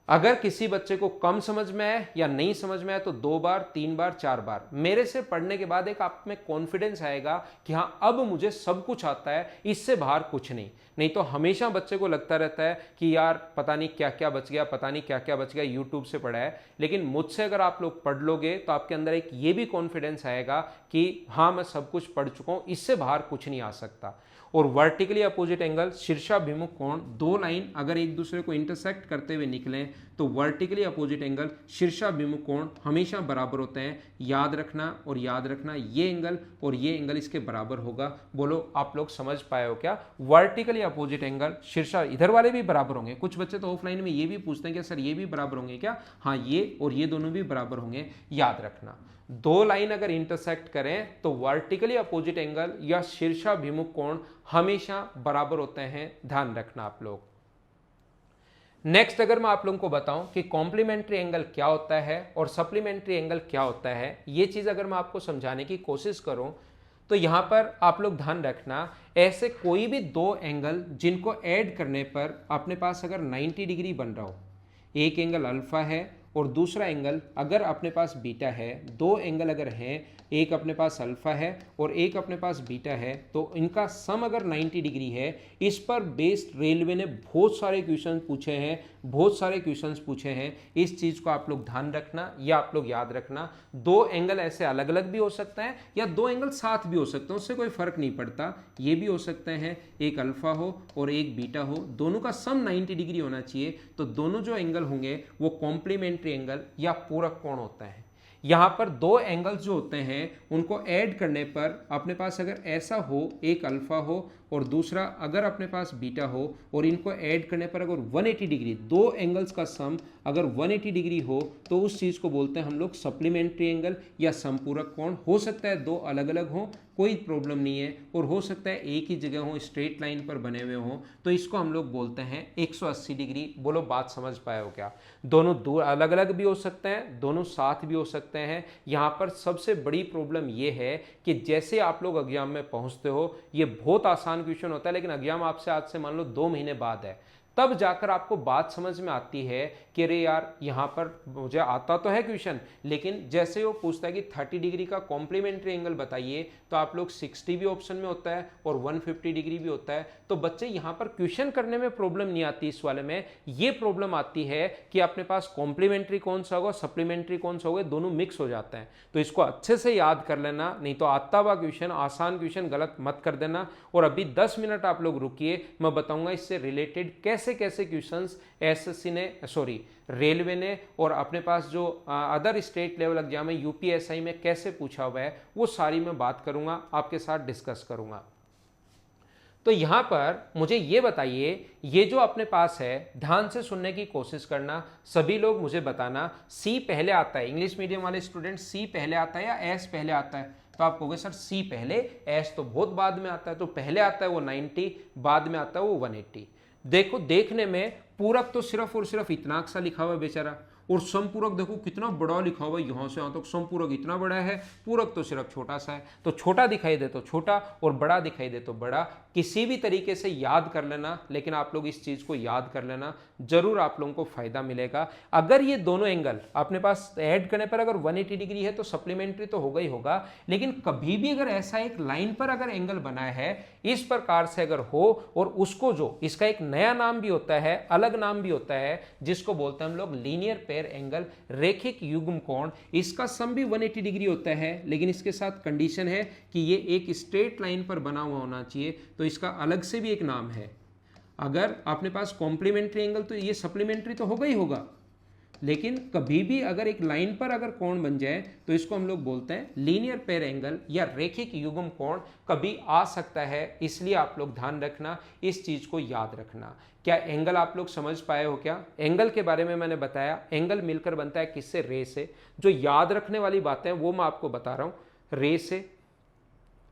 अगर किसी बच्चे को कम समझ में आए या नहीं समझ में आए तो 2 बार 3 बार 4 बार मेरे से पढ़ने के बाद एक आप में कॉन्फिडेंस आएगा कि हाँ अब मुझे सब कुछ आता है, इससे बाहर कुछ नहीं तो हमेशा बच्चे को लगता रहता है कि यार पता नहीं क्या क्या बच गया, पता नहीं क्या क्या बच गया, यूट्यूब से पढ़ा है। लेकिन मुझसे अगर आप लोग पढ़ लोगे तो आपके अंदर एक ये भी कॉन्फिडेंस आएगा कि हाँ मैं सब कुछ पढ़ चुका हूं, इससे बाहर कुछ नहीं आ सकता। और वर्टिकली अपोजिट एंगल, शीर्षाभिमुख कोण, दो लाइन अगर एक दूसरे को इंटरसेक्ट करते हुए निकलें तो वर्टिकली अपोजिट एंगल, शीर्षाभिमुख कोण हमेशा बराबर होते हैं। याद रखना ये एंगल और ये एंगल इसके बराबर होगा। बोलो आप लोग समझ पाए हो क्या? वर्टिकली अपोजिट एंगल, शीर्षा इधर वाले भी बराबर होंगे। कुछ बच्चे तो ऑफलाइन में ये भी पूछते हैं कि सर ये भी बराबर होंगे क्या? हाँ, ये और ये दोनों भी बराबर होंगे। याद रखना, दो लाइन अगर इंटरसेक्ट करें तो वर्टिकली अपोजिट एंगल या शीर्षाभिमुख कोण हमेशा बराबर होते हैं, ध्यान रखना आप लोग। नेक्स्ट अगर मैं आप लोगों को बताऊं कि कॉम्प्लीमेंट्री एंगल क्या होता है और सप्लीमेंट्री एंगल क्या होता है, ये चीज अगर मैं आपको समझाने की कोशिश करूं तो यहां पर आप लोग ध्यान रखना, ऐसे कोई भी दो एंगल जिनको ऐड करने पर अपने पास अगर 90 डिग्री बन रहा हो, एक एंगल अल्फा है और दूसरा एंगल अगर अपने पास बीटा है, दो एंगल अगर हैं, एक अपने पास अल्फा है और एक अपने पास बीटा है, तो इनका सम अगर 90 डिग्री है, इस पर बेस्ड रेलवे ने बहुत सारे क्वेश्चन पूछे हैं। इस चीज को आप लोग ध्यान रखना या आप लोग याद रखना। दो एंगल ऐसे अलग अलग भी हो सकता है या दो एंगल साथ भी हो सकते हैं, उससे कोई फर्क नहीं पड़ता। ये भी हो सकते हैं एक अल्फा हो और एक बीटा हो, दोनों का सम 90 डिग्री होना चाहिए, तो दोनों जो एंगल होंगे वो कॉम्प्लीमेंट्री एंगल या पूरक कोण होता है। यहां पर दो एंगल्स जो होते हैं उनको ऐड करने पर अपने पास अगर ऐसा हो, एक अल्फा हो और दूसरा अगर अपने पास बीटा हो, और इनको ऐड करने पर अगर 180 डिग्री, दो एंगल्स का सम अगर 180 डिग्री हो, तो उस चीज को बोलते हैं हम लोग सप्लीमेंट्री एंगल या समपूरक कोण। हो सकता है दो अलग अलग हो, कोई प्रॉब्लम नहीं है, और हो सकता है एक ही जगह हो, स्ट्रेट लाइन पर बने हुए हो, तो इसको हम लोग बोलते हैं 180 डिग्री। बोलो बात समझ पाए हो क्या? दोनों दूर अलग अलग भी हो सकते हैं, दोनों साथ भी हो सकते हैं। यहां पर सबसे बड़ी प्रॉब्लम यह है कि जैसे आप लोग एग्जाम में पहुंचते हो, ये बहुत आसान क्वेश्चन होता है, लेकिन एग्जाम आपसे आज से मान लो 2 महीने बाद है, तब जाकर आपको बात समझ में आती है कि अरे यार यहाँ पर मुझे आता तो है क्वेश्चन, लेकिन जैसे वो पूछता है कि 30 डिग्री का कॉम्प्लीमेंट्री एंगल बताइए, तो आप लोग 60 भी ऑप्शन में होता है और 150 डिग्री भी होता है। तो बच्चे यहाँ पर क्वेश्चन करने में प्रॉब्लम नहीं आती, इस वाले में ये प्रॉब्लम आती है कि अपने पास कॉम्प्लीमेंट्री कौन सा होगा, सप्लीमेंट्री कौन सा होगा, दोनों मिक्स हो जाते हैं। तो इसको अच्छे से याद कर लेना, नहीं तो आता हुआ क्वेश्चन, आसान क्वेश्चन गलत मत कर देना। और अभी 10 मिनट आप लोग रुकिए, मैं बताऊंगा इससे रिलेटेड कैसे कैसे क्वेश्चंस एसएससी ने, सॉरी रेलवे ने, और अपने पास जो अदर स्टेट लेवल एग्जाम है यूपीएसआई में कैसे पूछा हुआ है, वो सारी मैं बात करूंगा, आपके साथ डिस्कस करूंगा। तो यहां पर मुझे ये बताइए, ये जो अपने पास है, ध्यान से सुनने की कोशिश करना, सभी लोग मुझे बताना, सी पहले आता है, इंग्लिश मीडियम वाले स्टूडेंट सी पहले आता है या एस पहले आता है? तो आप कहोगे सर सी पहले, एस तो बहुत बाद में आता है। तो पहले आता है वो 90, बाद में आता है वो 180। देखो देखने में पूरक तो सिर्फ और सिर्फ इतना सा लिखा हुआ है बेचारा, और समपूरक देखो कितना बड़ा लिखा हुआ है, यहां से यहां तक समपूरक इतना बड़ा है, पूरक तो सिर्फ छोटा सा है। तो छोटा दिखाई दे तो छोटा और बड़ा दिखाई दे तो बड़ा, किसी भी तरीके से याद कर लेना, लेकिन आप लोग इस चीज को याद कर लेना, जरूर आप लोगों को फायदा मिलेगा। अगर ये दोनों एंगल अपने पास ऐड करने पर अगर 180 डिग्री है तो सप्लीमेंट्री तो होगा ही होगा, लेकिन कभी भी अगर ऐसा एक लाइन पर अगर एंगल बना है इस प्रकार से अगर हो, और उसको जो इसका एक नया नाम भी होता है, अलग नाम भी होता है, जिसको बोलते हैं हम लोग लीनियर पेयर एंगल, रेखिक युग्म कोण, इसका सम भी 180 डिग्री होता है, लेकिन इसके साथ कंडीशन है कि ये एक स्ट्रेट लाइन पर बना हुआ होना चाहिए, तो इसका अलग से भी एक नाम है। अगर अपने पास कॉम्प्लीमेंट्री एंगल, तो ये सप्लीमेंट्री तो होगा ही होगा, लेकिन कभी भी अगर एक लाइन पर अगर कोण बन जाए तो इसको हम लोग बोलते हैं लीनियर पेयर एंगल या रेखिक युग्म कोण कभी आ सकता है। इसलिए आप लोग ध्यान रखना, इस चीज को याद रखना। क्या एंगल आप लोग समझ पाए हो? क्या एंगल के बारे में मैंने बताया, एंगल मिलकर बनता है किससे? रे से। जो याद रखने वाली बातें हैं वो मैं आपको बता रहा हूं, रे से।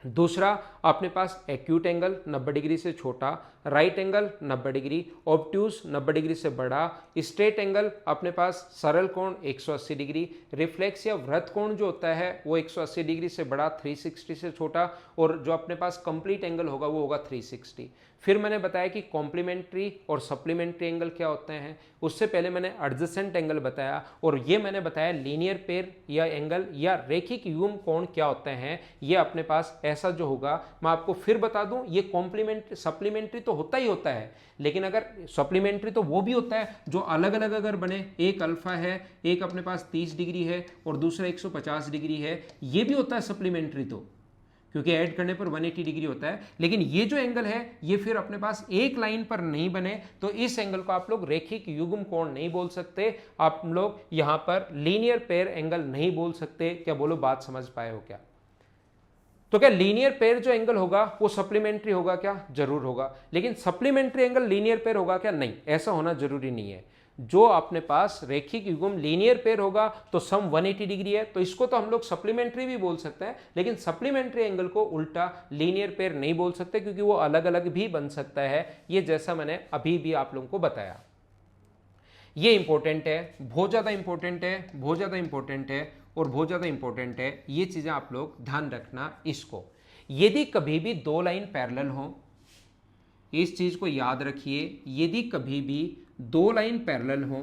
दूसरा अपने पास एक्यूट एंगल 90 डिग्री से छोटा, right angle 90 degree, obtuse 90 degree से बड़ा, स्ट्रेट एंगल अपने पास सरल कोण 180 डिग्री, रिफ्लेक्स या वृत्त कोण जो होता है वो 180 डिग्री से बड़ा, 360 से छोटा, और जो अपने पास कंप्लीट एंगल होगा वो होगा 360। फिर मैंने बताया कि कॉम्प्लीमेंट्री और सप्लीमेंट्री एंगल क्या होते हैं। उससे पहले मैंने एडजेसेंट एंगल बताया, और ये मैंने बताया लीनियर पेयर या एंगल या रेखिक युग्म कोण क्या होते हैं। ये अपने पास ऐसा जो होगा, मैं आपको फिर बता दूं, ये कॉम्प्लीमेंट्री सप्लीमेंट्री तो होता ही होता है, लेकिन अगर सप्लीमेंट्री तो वो भी होता है जो अलग अलग अगर बने, एक अल्फा है, एक अपने पास 30 डिग्री है और दूसरा 150 डिग्री है, ये भी होता है सप्लीमेंट्री, तो क्योंकि ऐड करने पर 180 डिग्री होता है। लेकिन ये जो एंगल है ये फिर अपने पास एक लाइन पर नहीं बने, तो इस एंगल को आप लोग रेखिक युग्म कोण नहीं बोल सकते, आप लोग यहां पर लीनियर पेयर एंगल नहीं बोल सकते। क्या बोलो, बात समझ पाए हो क्या? तो क्या लीनियर पेयर जो एंगल होगा वो सप्लीमेंट्री होगा क्या? जरूर होगा। लेकिन सप्लीमेंट्री एंगल लीनियर पेयर होगा क्या? नहीं, ऐसा होना जरूरी नहीं है। जो अपने पास रेखिक युग्म लीनियर पेयर होगा तो सम 180 डिग्री है, तो इसको तो हम लोग सप्लीमेंट्री भी बोल सकते हैं, लेकिन सप्लीमेंट्री एंगल को उल्टा लीनियर पेयर नहीं बोल सकते, क्योंकि वो अलग अलग भी बन सकता है। ये जैसा मैंने अभी भी आप लोगों को बताया, ये इंपॉर्टेंट है, बहुत ज्यादा इंपॉर्टेंट है, बहुत ज्यादा इंपॉर्टेंट है और बहुत ज्यादा इंपॉर्टेंट है। ये चीजें आप लोग ध्यान रखना इसको। यदि कभी भी दो लाइन पैरेलल हो, इस चीज को याद रखिए, यदि कभी भी दो लाइन पैरेलल हो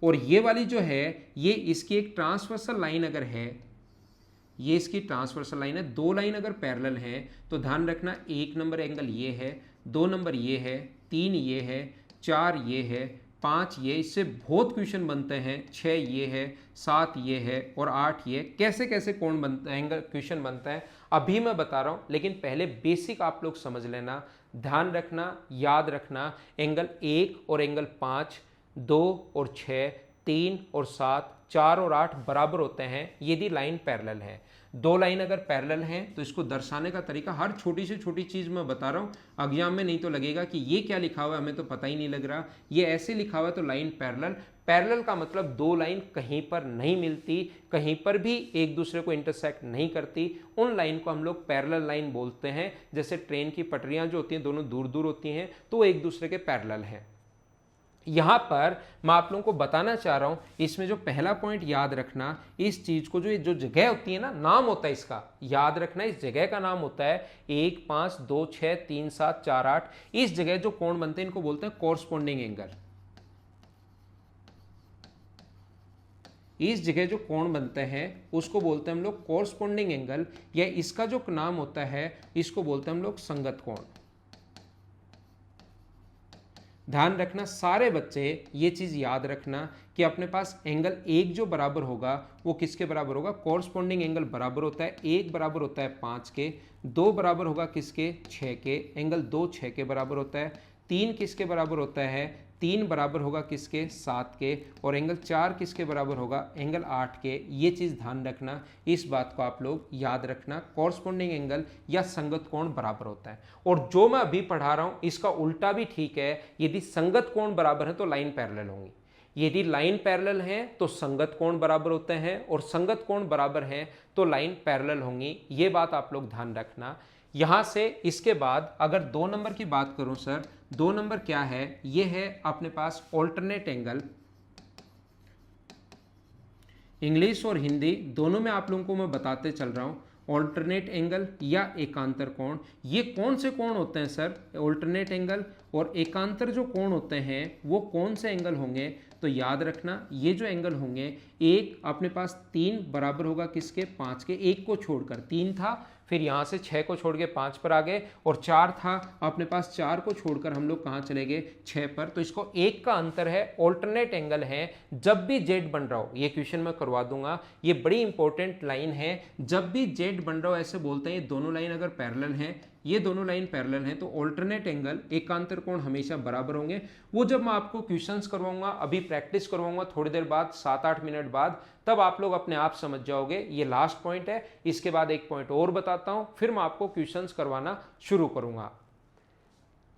और ये वाली जो है ये इसकी एक ट्रांसवर्सल लाइन अगर है, ये इसकी ट्रांसवर्सल लाइन है, दो लाइन अगर पैरेलल है तो ध्यान रखना, एक नंबर एंगल ये है, दो नंबर ये है, तीन ये है, चार ये है, पाँच ये, इससे बहुत क्वेश्चन बनते हैं, छः ये है, सात ये है और आठ ये। कैसे कैसे कोण बनता है, एंगल क्वेश्चन बनता है अभी मैं बता रहा हूँ, लेकिन पहले बेसिक आप लोग समझ लेना, ध्यान रखना, याद रखना। एंगल 1 और एंगल 5, 2 और 6, 3 और 7, 4 और 8 बराबर होते हैं यदि लाइन पैरेलल है। दो लाइन अगर पैरेलल हैं तो इसको दर्शाने का तरीका, हर छोटी से छोटी चीज मैं बता रहा हूँ, एग्जाम में नहीं तो लगेगा कि ये क्या लिखा हुआ है, हमें तो पता ही नहीं लग रहा, ये ऐसे लिखा हुआ है तो लाइन पैरेलल। पैरेलल का मतलब दो लाइन कहीं पर नहीं मिलती, कहीं पर भी एक दूसरे को इंटरसेक्ट नहीं करती, उन लाइन को हम लोग पैरेलल लाइन बोलते हैं। जैसे ट्रेन की पटरियां जो होती हैं दोनों दूर दूर होती हैं तो वो एक दूसरे के पैरेलल हैं। यहां पर मैं आप लोगों को बताना चाह रहा हूं, इसमें जो पहला पॉइंट याद रखना, इस चीज को जो जगह होती है ना, नाम होता है इसका, याद रखना, इस जगह का नाम होता है 1, 5, 2, 6, 3, 7, 4, 8। इस जगह जो कोण बनते हैं इनको बोलते हैं कॉरस्पॉन्डिंग एंगल। इस जगह जो कोण बनते हैं उसको बोलते हैं हम लोग कॉरस्पॉन्डिंग एंगल, या इसका जो नाम होता है इसको बोलते हैं हम लोग संगत कोण। ध्यान रखना सारे बच्चे, ये चीज याद रखना कि अपने पास एंगल 1 जो बराबर होगा वो किसके बराबर होगा? कॉरस्पॉन्डिंग एंगल बराबर होता है, 1 बराबर होता है 5 के, 2 बराबर होगा किसके? 6 के, एंगल 2 6 के बराबर होता है, 3 किसके बराबर होता है? 3 बराबर होगा किसके? 7 के, और एंगल 4 किसके बराबर होगा? एंगल 8 के। ये चीज़ ध्यान रखना, इस बात को आप लोग याद रखना, कॉरस्पॉन्डिंग एंगल या संगत कोण बराबर होता है। और जो मैं अभी पढ़ा रहा हूँ इसका उल्टा भी ठीक है, यदि संगत कोण बराबर है तो लाइन पैरेलल होंगी, यदि लाइन पैरेलल है तो संगत कोण बराबर होते हैं, और संगत कोण बराबर है तो लाइन पैरेलल होंगी। ये बात आप लोग ध्यान रखना। यहां से इसके बाद अगर 2 नंबर की बात करूं सर, 2 नंबर क्या है? ये है अपने पास ऑल्टरनेट एंगल। इंग्लिश और हिंदी दोनों में आप लोगों को मैं बताते चल रहा हूं, ऑल्टरनेट एंगल या एकांतर कोण। ये कौन से कोण होते हैं सर? ऑल्टरनेट एंगल और एकांतर जो कोण होते हैं वो कौन से एंगल होंगे? तो याद रखना, ये जो एंगल होंगे, एक अपने पास 3 बराबर होगा किसके? 5 के, एक को छोड़कर 3 था, फिर यहाँ से 6 को छोड़ के 5 पर आ गए, और 4 था अपने पास, 4 को छोड़कर हम लोग कहाँ चले गए? 6 पर। तो इसको एक का अंतर है, ऑल्टरनेट एंगल है। जब भी जेड बन रहा हो, ये क्वेश्चन मैं करवा दूंगा, ये बड़ी इंपॉर्टेंट लाइन है, जब भी जेड बन रहा हो ऐसे बोलते हैं ये दोनों लाइन अगर पैरेलल हैं, ये दोनों लाइन पैरेलल हैं तो ऑल्टरनेट एंगल एकांतर कोण हमेशा बराबर होंगे। वो जब मैं आपको क्वेश्चंस करवाऊंगा, अभी प्रैक्टिस करवाऊंगा थोड़ी देर बाद, 7-8 मिनट बाद, तब आप लोग अपने आप समझ जाओगे। ये लास्ट पॉइंट है, इसके बाद एक पॉइंट और बताता हूं, फिर मैं आपको क्वेश्चंस करवाना शुरू करूंगा।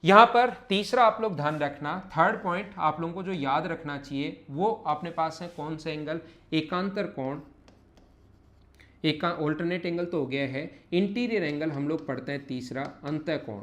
यहां पर तीसरा आप लोग ध्यान रखना, थर्ड पॉइंट आप लोगों को जो याद रखना चाहिए वो अपने पास है कौन सा एंगल, एकांतर कोण। ऑल्टरनेट एंगल तो हो गया है, इंटीरियर एंगल हम लोग पढ़ते हैं तीसरा, अंतः कोण।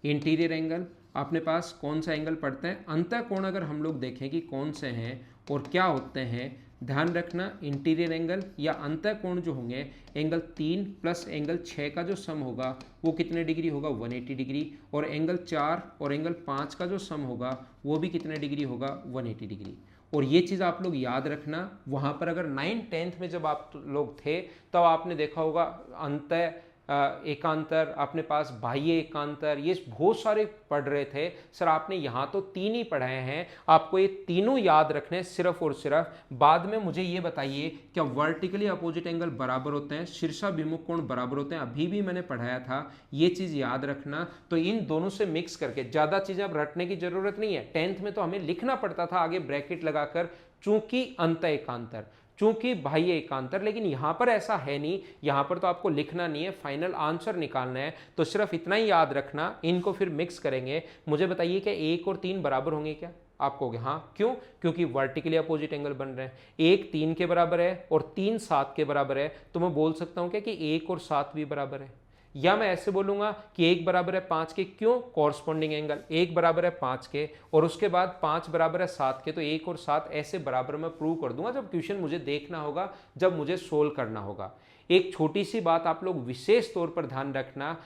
इंटीरियर एंगल अपने पास कौन सा एंगल पढ़ते हैं, अंतः कोण। अगर हम लोग देखें कि कौन से हैं और क्या होते हैं, ध्यान रखना इंटीरियर एंगल या अंतः कोण जो होंगे, एंगल 3 प्लस एंगल 6 का जो सम होगा वो कितने डिग्री होगा, 180 डिग्री। और एंगल 4 और एंगल 5 का जो सम होगा वो भी कितने डिग्री होगा, 180 डिग्री। और ये चीज़ आप लोग याद रखना, वहाँ पर अगर 9th-10th में जब आप लोग थे तब आपने देखा होगा अंतः एकांतर, अपने पास बाह्य एकांतर, ये बहुत सारे पढ़ रहे थे। सर आपने यहाँ तो 3 ही पढ़ाए हैं, आपको ये तीनों याद रखने सिर्फ और सिर्फ। बाद में मुझे ये बताइए क्या वर्टिकली अपोजिट एंगल बराबर होते हैं, शीर्षाभिमुख कोण बराबर होते हैं, अभी भी मैंने पढ़ाया था, ये चीज़ याद रखना। तो इन दोनों से मिक्स करके, ज़्यादा चीज़ें अब रटने की जरूरत नहीं है। 10th में तो हमें लिखना पड़ता था आगे ब्रैकेट लगाकर, चूंकि अंतः एकांतर, चूंकि बाह्य एकांतर, लेकिन यहां पर ऐसा है नहीं, यहां पर तो आपको लिखना नहीं है, फाइनल आंसर निकालना है। तो सिर्फ इतना ही याद रखना, इनको फिर मिक्स करेंगे। मुझे बताइए क्या 1 और 3 बराबर होंगे क्या? आप कहोगे हाँ, क्यों? क्योंकि वर्टिकली अपोजिट एंगल बन रहे हैं। 1 3 के बराबर है और 3 7 के बराबर है, तो मैं बोल सकता हूं क्या कि 1 और 7 भी बराबर है। या मैं ऐसे बोलूंगा कि 1 बराबर है 5 के, क्यों? कॉरस्पॉन्डिंग एंगल, 1 बराबर है 5 के और उसके बाद 5 बराबर है 7 के, तो 1 और 7 ऐसे बराबर मैं प्रूव कर दूंगा जब क्वेश्चन मुझे देखना होगा, जब मुझे सोल्व करना होगा। एक छोटी सी बात आप लोग विशेष तौर पर ध्यान रखना,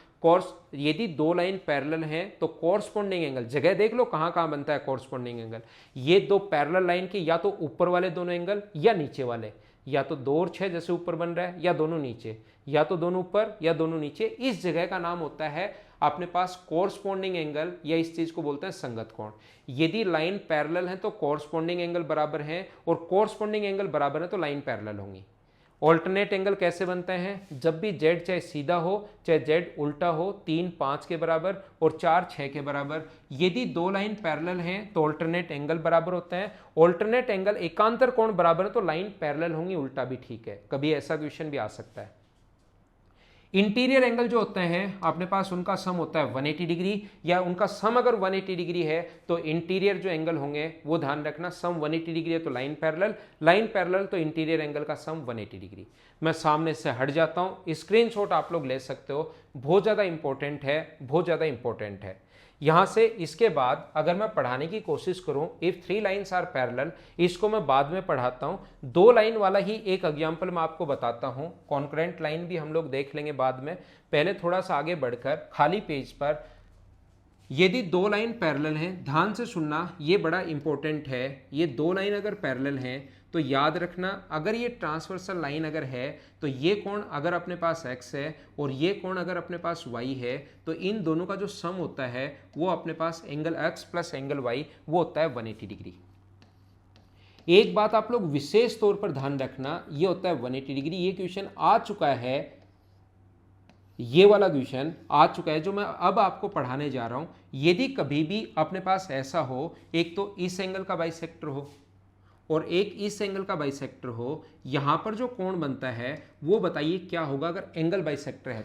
यदि 2 लाइन पैरेलल हैं तो कॉरस्पॉन्डिंग एंगल, जगह देख लो कहां कहां बनता है कॉरस्पॉन्डिंग एंगल। ये 2 पैरेलल लाइन के या तो ऊपर वाले दोनों एंगल या नीचे वाले, या तो 2 और 6 जैसे ऊपर बन रहा है, या दोनों नीचे, या तो दोनों ऊपर या दोनों नीचे। इस जगह का नाम होता है अपने पास कॉरस्पॉन्डिंग एंगल, या इस चीज को बोलते हैं संगत कोण। यदि लाइन पैरेलल है तो कॉरस्पॉन्डिंग एंगल बराबर है, और कॉरस्पॉन्डिंग एंगल बराबर है तो लाइन पैरेलल होंगी। ऑल्टरनेट एंगल कैसे बनते हैं? जब भी जेड चाहे सीधा हो चाहे जेड उल्टा हो, 3 5 के बराबर और 4 6 के बराबर। यदि 2 लाइन पैरेलल हैं तो ऑल्टरनेट एंगल बराबर होते हैं। ऑल्टरनेट एंगल एकांतर कोण बराबर है तो लाइन पैरेलल होंगी, उल्टा भी ठीक है, कभी ऐसा क्वेश्चन भी आ सकता है। इंटीरियर एंगल जो होते हैं अपने पास, उनका सम होता है 180 डिग्री, या उनका सम अगर 180 डिग्री है तो इंटीरियर जो एंगल होंगे वो ध्यान रखना, सम 180 डिग्री है तो लाइन पैरेलल, लाइन पैरेलल तो इंटीरियर एंगल का सम 180 डिग्री। मैं सामने से हट जाता हूं, स्क्रीनशॉट आप लोग ले सकते हो, बहुत ज़्यादा इंपॉर्टेंट है, बहुत ज़्यादा इंपॉर्टेंट है। यहाँ से इसके बाद अगर मैं पढ़ाने की कोशिश करूँ, इफ 3 लाइन्स आर पैरेलल, इसको मैं बाद में पढ़ाता हूँ। 2 लाइन वाला ही एक एग्जाम्पल मैं आपको बताता हूँ, कॉन्करेंट लाइन भी हम लोग देख लेंगे बाद में। पहले थोड़ा सा आगे बढ़कर खाली पेज पर, यदि 2 लाइन पैरेलल हैं, ध्यान से सुनना, ये बड़ा इंपॉर्टेंट है। ये 2 लाइन अगर पैरेलल हैं तो याद रखना, अगर ये ट्रांसवर्सल लाइन अगर है तो ये कोण अगर अपने पास x है और ये कोण अगर अपने पास y है, तो इन दोनों का जो सम होता है वो अपने पास angle x plus angle y वो होता है 180 डिग्री। एक बात आप लोग विशेष तौर पर ध्यान रखना, ये होता है 180 डिग्री। ये क्वेश्चन आ चुका है, ये वाला क्वेश्चन आ चुका है जो मैं अब आपको पढ़ाने जा रहा हूं। यदि कभी भी अपने पास ऐसा हो, एक तो इस एंगल का बाइसेक्टर हो और एक इस एंगल का बाइसेक्टर हो, यहां पर जो कोण बनता है वो बताइए क्या होगा अगर एंगल बाइसेक्टर है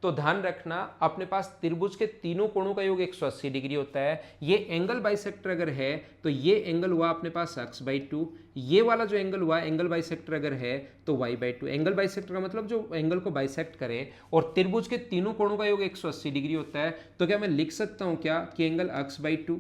तो ध्यान रखना अपने पास त्रिभुज के तीनों कोणों का योग 180 डिग्री होता है। ये एंगल बाइसेक्टर अगर है तो ये एंगल हुआ अपने पास x/2, ये वाला जो एंगल हुआ एंगल बाइसेक्टर अगर है तो y/2। एंगल बाइसेक्टर का मतलब जो एंगल को बाइसेक्ट करे, और त्रिभुज के तीनों कोणों का योग 180 डिग्री होता है। तो क्या मैं लिख सकता हूं क्या कि angle x/2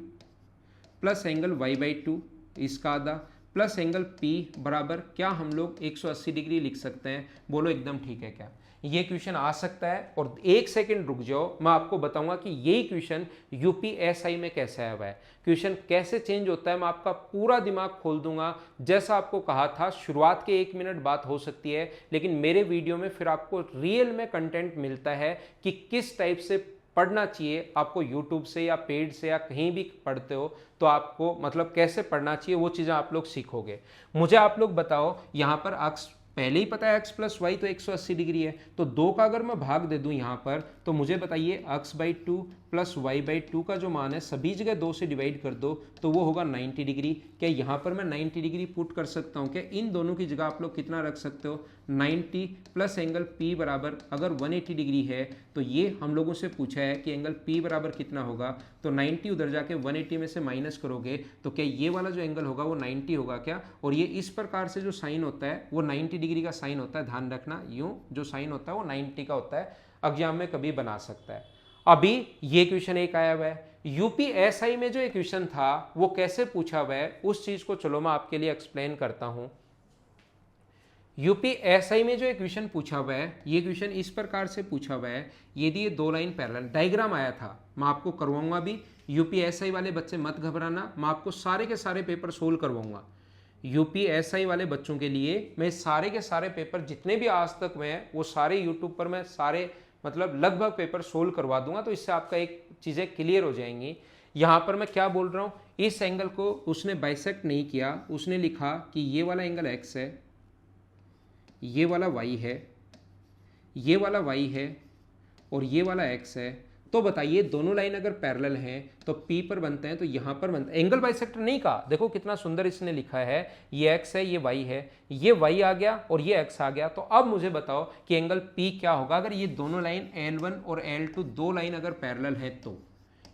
plus angle y/2 इसका आधा प्लस एंगल P बराबर क्या हम लोग 180 डिग्री लिख सकते हैं? बोलो एकदम ठीक है क्या? ये क्वेश्चन आ सकता है। और 1 सेकंड रुक जाओ, मैं आपको बताऊंगा कि यही क्वेश्चन यूपीएसआई में कैसे आया हुआ है, क्वेश्चन कैसे चेंज होता है। मैं आपका पूरा दिमाग खोल दूंगा। जैसा आपको कहा था, शुरुआत के 1 मिनट बात हो सकती है, लेकिन मेरे वीडियो में फिर आपको रियल में कंटेंट मिलता है कि किस टाइप से पढ़ना चाहिए आपको, यूट्यूब से या पेड से या कहीं भी पढ़ते हो तो आपको मतलब कैसे पढ़ना चाहिए, वो चीज़ें आप लोग सीखोगे। मुझे आप लोग बताओ, यहाँ पर अक्स पहले ही पता है x प्लस वाई तो 180 डिग्री है, तो 2 का अगर मैं भाग दे दूं यहाँ पर तो मुझे बताइए x/2 प्लस y/2 का जो मान है सभी जगह 2 से डिवाइड कर दो तो वो होगा 90 डिग्री। क्या यहाँ पर मैं 90 डिग्री पुट कर सकता हूँ? क्या इन दोनों की जगह आप लोग कितना रख सकते हो? 90 प्लस एंगल P बराबर अगर 180 डिग्री है तो ये हम लोगों से पूछा है कि एंगल P बराबर कितना होगा, तो 90 उधर जाके 180 में से माइनस करोगे तो क्या ये वाला जो एंगल होगा वो 90 होगा क्या? और ये इस प्रकार से जो साइन होता है वो 90 डिग्री का साइन होता है, ध्यान रखना, यूं जो साइन होता है वो 90 का होता है, एग्जाम में कभी बना सकता है। अभी ये क्वेश्चन एक आया हुआ है, यूपीएसआई में जो एक क्वेश्चन था वो कैसे पूछा हुआ है उस चीज को चलो मैं आपके लिए एक्सप्लेन करता हूं। यूपीएसआई में जो एक क्वेश्चन पूछा हुआ है, ये क्वेश्चन इस प्रकार से पूछा हुआ है, यदि ये 2 लाइन पैरेलल, डायग्राम आया था, मैं आपको करवाऊंगा भी, यूपीएसआई वाले बच्चे मत घबराना, मैं आपको सारे के सारे पेपर सोल्व करवाऊंगा। यूपीएसआई वाले बच्चों के लिए मैं सारे के सारे पेपर जितने भी आज तक हुए हैं वो सारे यूट्यूब पर मैं सारे मतलब लगभग पेपर सोल्व करवा दूंगा, तो इससे आपका एक चीज़ें क्लियर हो जाएंगी। यहाँ पर मैं क्या बोल रहा हूँ, इस एंगल को उसने बाइसेक्ट नहीं किया, उसने लिखा कि ये वाला एंगल x है, ये वाला y है, ये वाला y है और ये वाला x है। तो बताइए दोनों लाइन अगर पैरेलल हैं तो P पर बनते हैं, तो यहाँ पर बनता है। एंगल बाइसेक्टर नहीं कहा, देखो कितना सुंदर इसने लिखा है, ये x है, ये y है, ये y आ गया और ये x आ गया। तो अब मुझे बताओ कि एंगल P क्या होगा अगर ये दोनों लाइन L1 और L2 दो लाइन अगर पैरेलल है तो।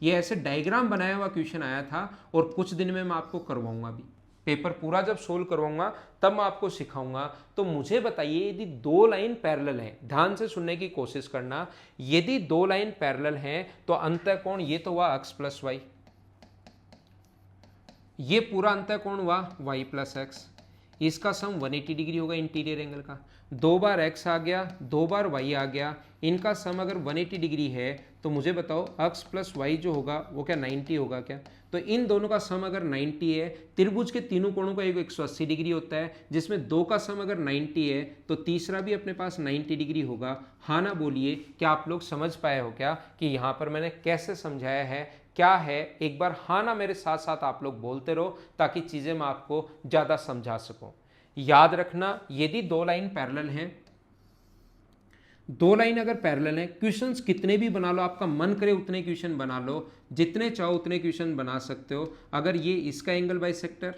ये ऐसे डायग्राम बनाया हुआ क्वेश्चन आया था और कुछ दिन में मैं आपको करवाऊंगा भी, पेपर पूरा जब सोल्व करवाऊंगा तब मैं आपको सिखाऊंगा। तो मुझे बताइए यदि 2 लाइन पैरेलल हैं, ध्यान से सुनने की कोशिश करना, यदि 2 लाइन पैरेलल हैं तो अंतःकोण ये तो हुआ x प्लस वाई, ये पूरा अंतःकोण हुआ y प्लस एक्स, इसका सम 180 डिग्री होगा इंटीरियर एंगल का, 2 बार x आ गया, 2 बार y आ गया, इनका सम अगर 180 डिग्री है तो मुझे बताओ x प्लस वाई जो होगा वो क्या 90 होगा क्या? तो इन दोनों का सम अगर 90 है, त्रिभुज के तीनों कोणों का एक 180 डिग्री होता है, जिसमें 2 का सम अगर 90 है तो तीसरा भी अपने पास 90 डिग्री होगा। हाँ ना बोलिए, क्या आप लोग समझ पाए हो क्या कि यहाँ पर मैंने कैसे समझाया है, क्या है? एक बार हाँ ना मेरे साथ साथ आप लोग बोलते रहो ताकि चीज़ें मैं आपको ज़्यादा समझा सकूँ। याद रखना यदि 2 लाइन पैरेलल हैं, 2 लाइन अगर पैरेलल है, क्वेश्चंस कितने भी बना लो, आपका मन करे उतने क्वेश्चन बना लो, जितने चाहो उतने क्वेश्चन बना सकते हो। अगर ये इसका एंगल बाइसेक्टर,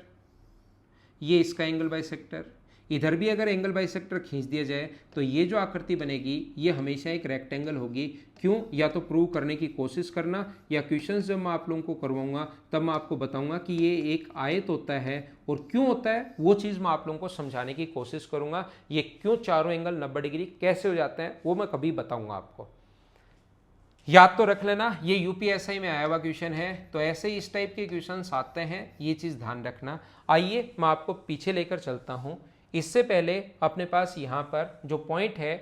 ये इसका एंगल बाइसेक्टर, इधर भी अगर एंगल बाइसेक्टर खींच दिया जाए तो ये जो आकृति बनेगी ये हमेशा एक रेक्टेंगल होगी। क्यों? या तो प्रूव करने की कोशिश करना, या क्वेश्चंस जब मैं आप लोगों को करवाऊंगा तब मैं आपको बताऊंगा कि ये एक आयत होता है और क्यों होता है वो चीज़ मैं आप लोगों को समझाने की कोशिश करूंगा। ये क्यों चारों एंगल 90 डिग्री कैसे हो जाते हैं वो मैं कभी बताऊंगा आपको। याद तो रख लेना, ये यूपीएसआई में आया हुआ क्वेश्चन है, तो ऐसे ही इस टाइप के क्वेश्चंस आते हैं, ये चीज़ ध्यान रखना। आइए मैं आपको पीछे लेकर चलता हूँ। इससे पहले अपने पास यहाँ पर जो पॉइंट है,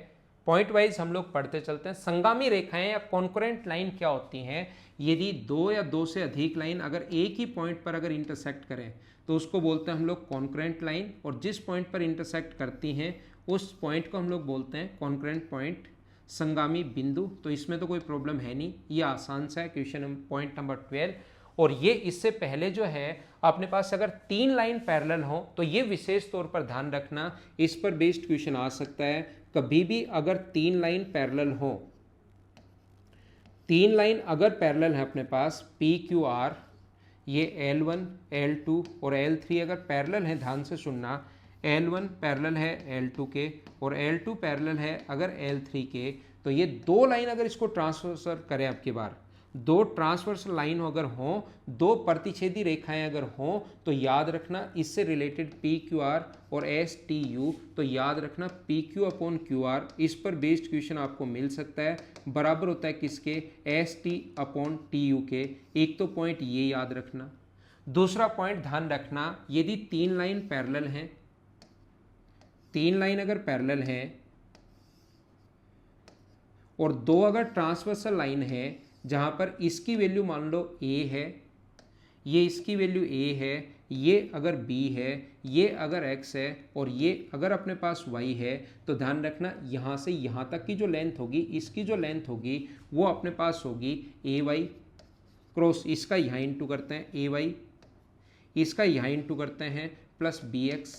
पॉइंट वाइज हम लोग पढ़ते चलते हैं। संगामी रेखाएं या कॉन्करेंट लाइन क्या होती हैं? यदि 2 या 2 से अधिक लाइन अगर एक ही पॉइंट पर अगर इंटरसेक्ट करें तो उसको बोलते हैं हम लोग कॉन्करेंट लाइन, और जिस पॉइंट पर इंटरसेक्ट करती हैं उस पॉइंट को हम लोग बोलते हैं कॉन्करेंट पॉइंट, संगामी बिंदु। तो इसमें तो कोई प्रॉब्लम है नहीं, ये आसान सा है क्वेश्चन पॉइंट नंबर 12। और ये इससे पहले जो है अपने पास अगर 3 लाइन पैरेलल हो तो ये विशेष तौर पर ध्यान रखना, इस पर बेस्ड क्वेश्चन आ सकता है। कभी भी अगर 3 लाइन पैरेलल हो, 3 लाइन अगर पैरेलल है अपने पास पी क्यू आर, ये L1 L2 और L3 अगर पैरेलल है, ध्यान से सुनना, L1 पैरेलल है L2 के और L2 पैरेलल है अगर L3 के, तो ये 2 लाइन अगर इसको ट्रांसफर करें, अब की बार 2 ट्रांसवर्सल लाइन अगर हों, 2 प्रतिच्छेदी रेखाएं अगर हों, तो याद रखना इससे रिलेटेड पी क्यू आर और एस टी यू, तो याद रखना P Q upon Q R, इस पर बेस्ड क्वेश्चन आपको मिल सकता है, बराबर होता है किसके? S T upon T U के। एक तो पॉइंट ये याद रखना। दूसरा पॉइंट ध्यान रखना, यदि 3 लाइन पैरेलल हैं, 3 लाइन अगर पैरेलल है और 2 अगर ट्रांसवर्सल लाइन है, जहां पर इसकी वैल्यू मान लो a है, ये इसकी वैल्यू a है, ये अगर b है, ये अगर x है और ये अगर अपने पास y है, तो ध्यान रखना यहाँ से यहाँ तक की जो लेंथ होगी, इसकी जो लेंथ होगी वो अपने पास होगी ay क्रॉस, इसका यहाँ इंटू करते हैं ay, इसका यहाँ इंटू करते हैं प्लस bx।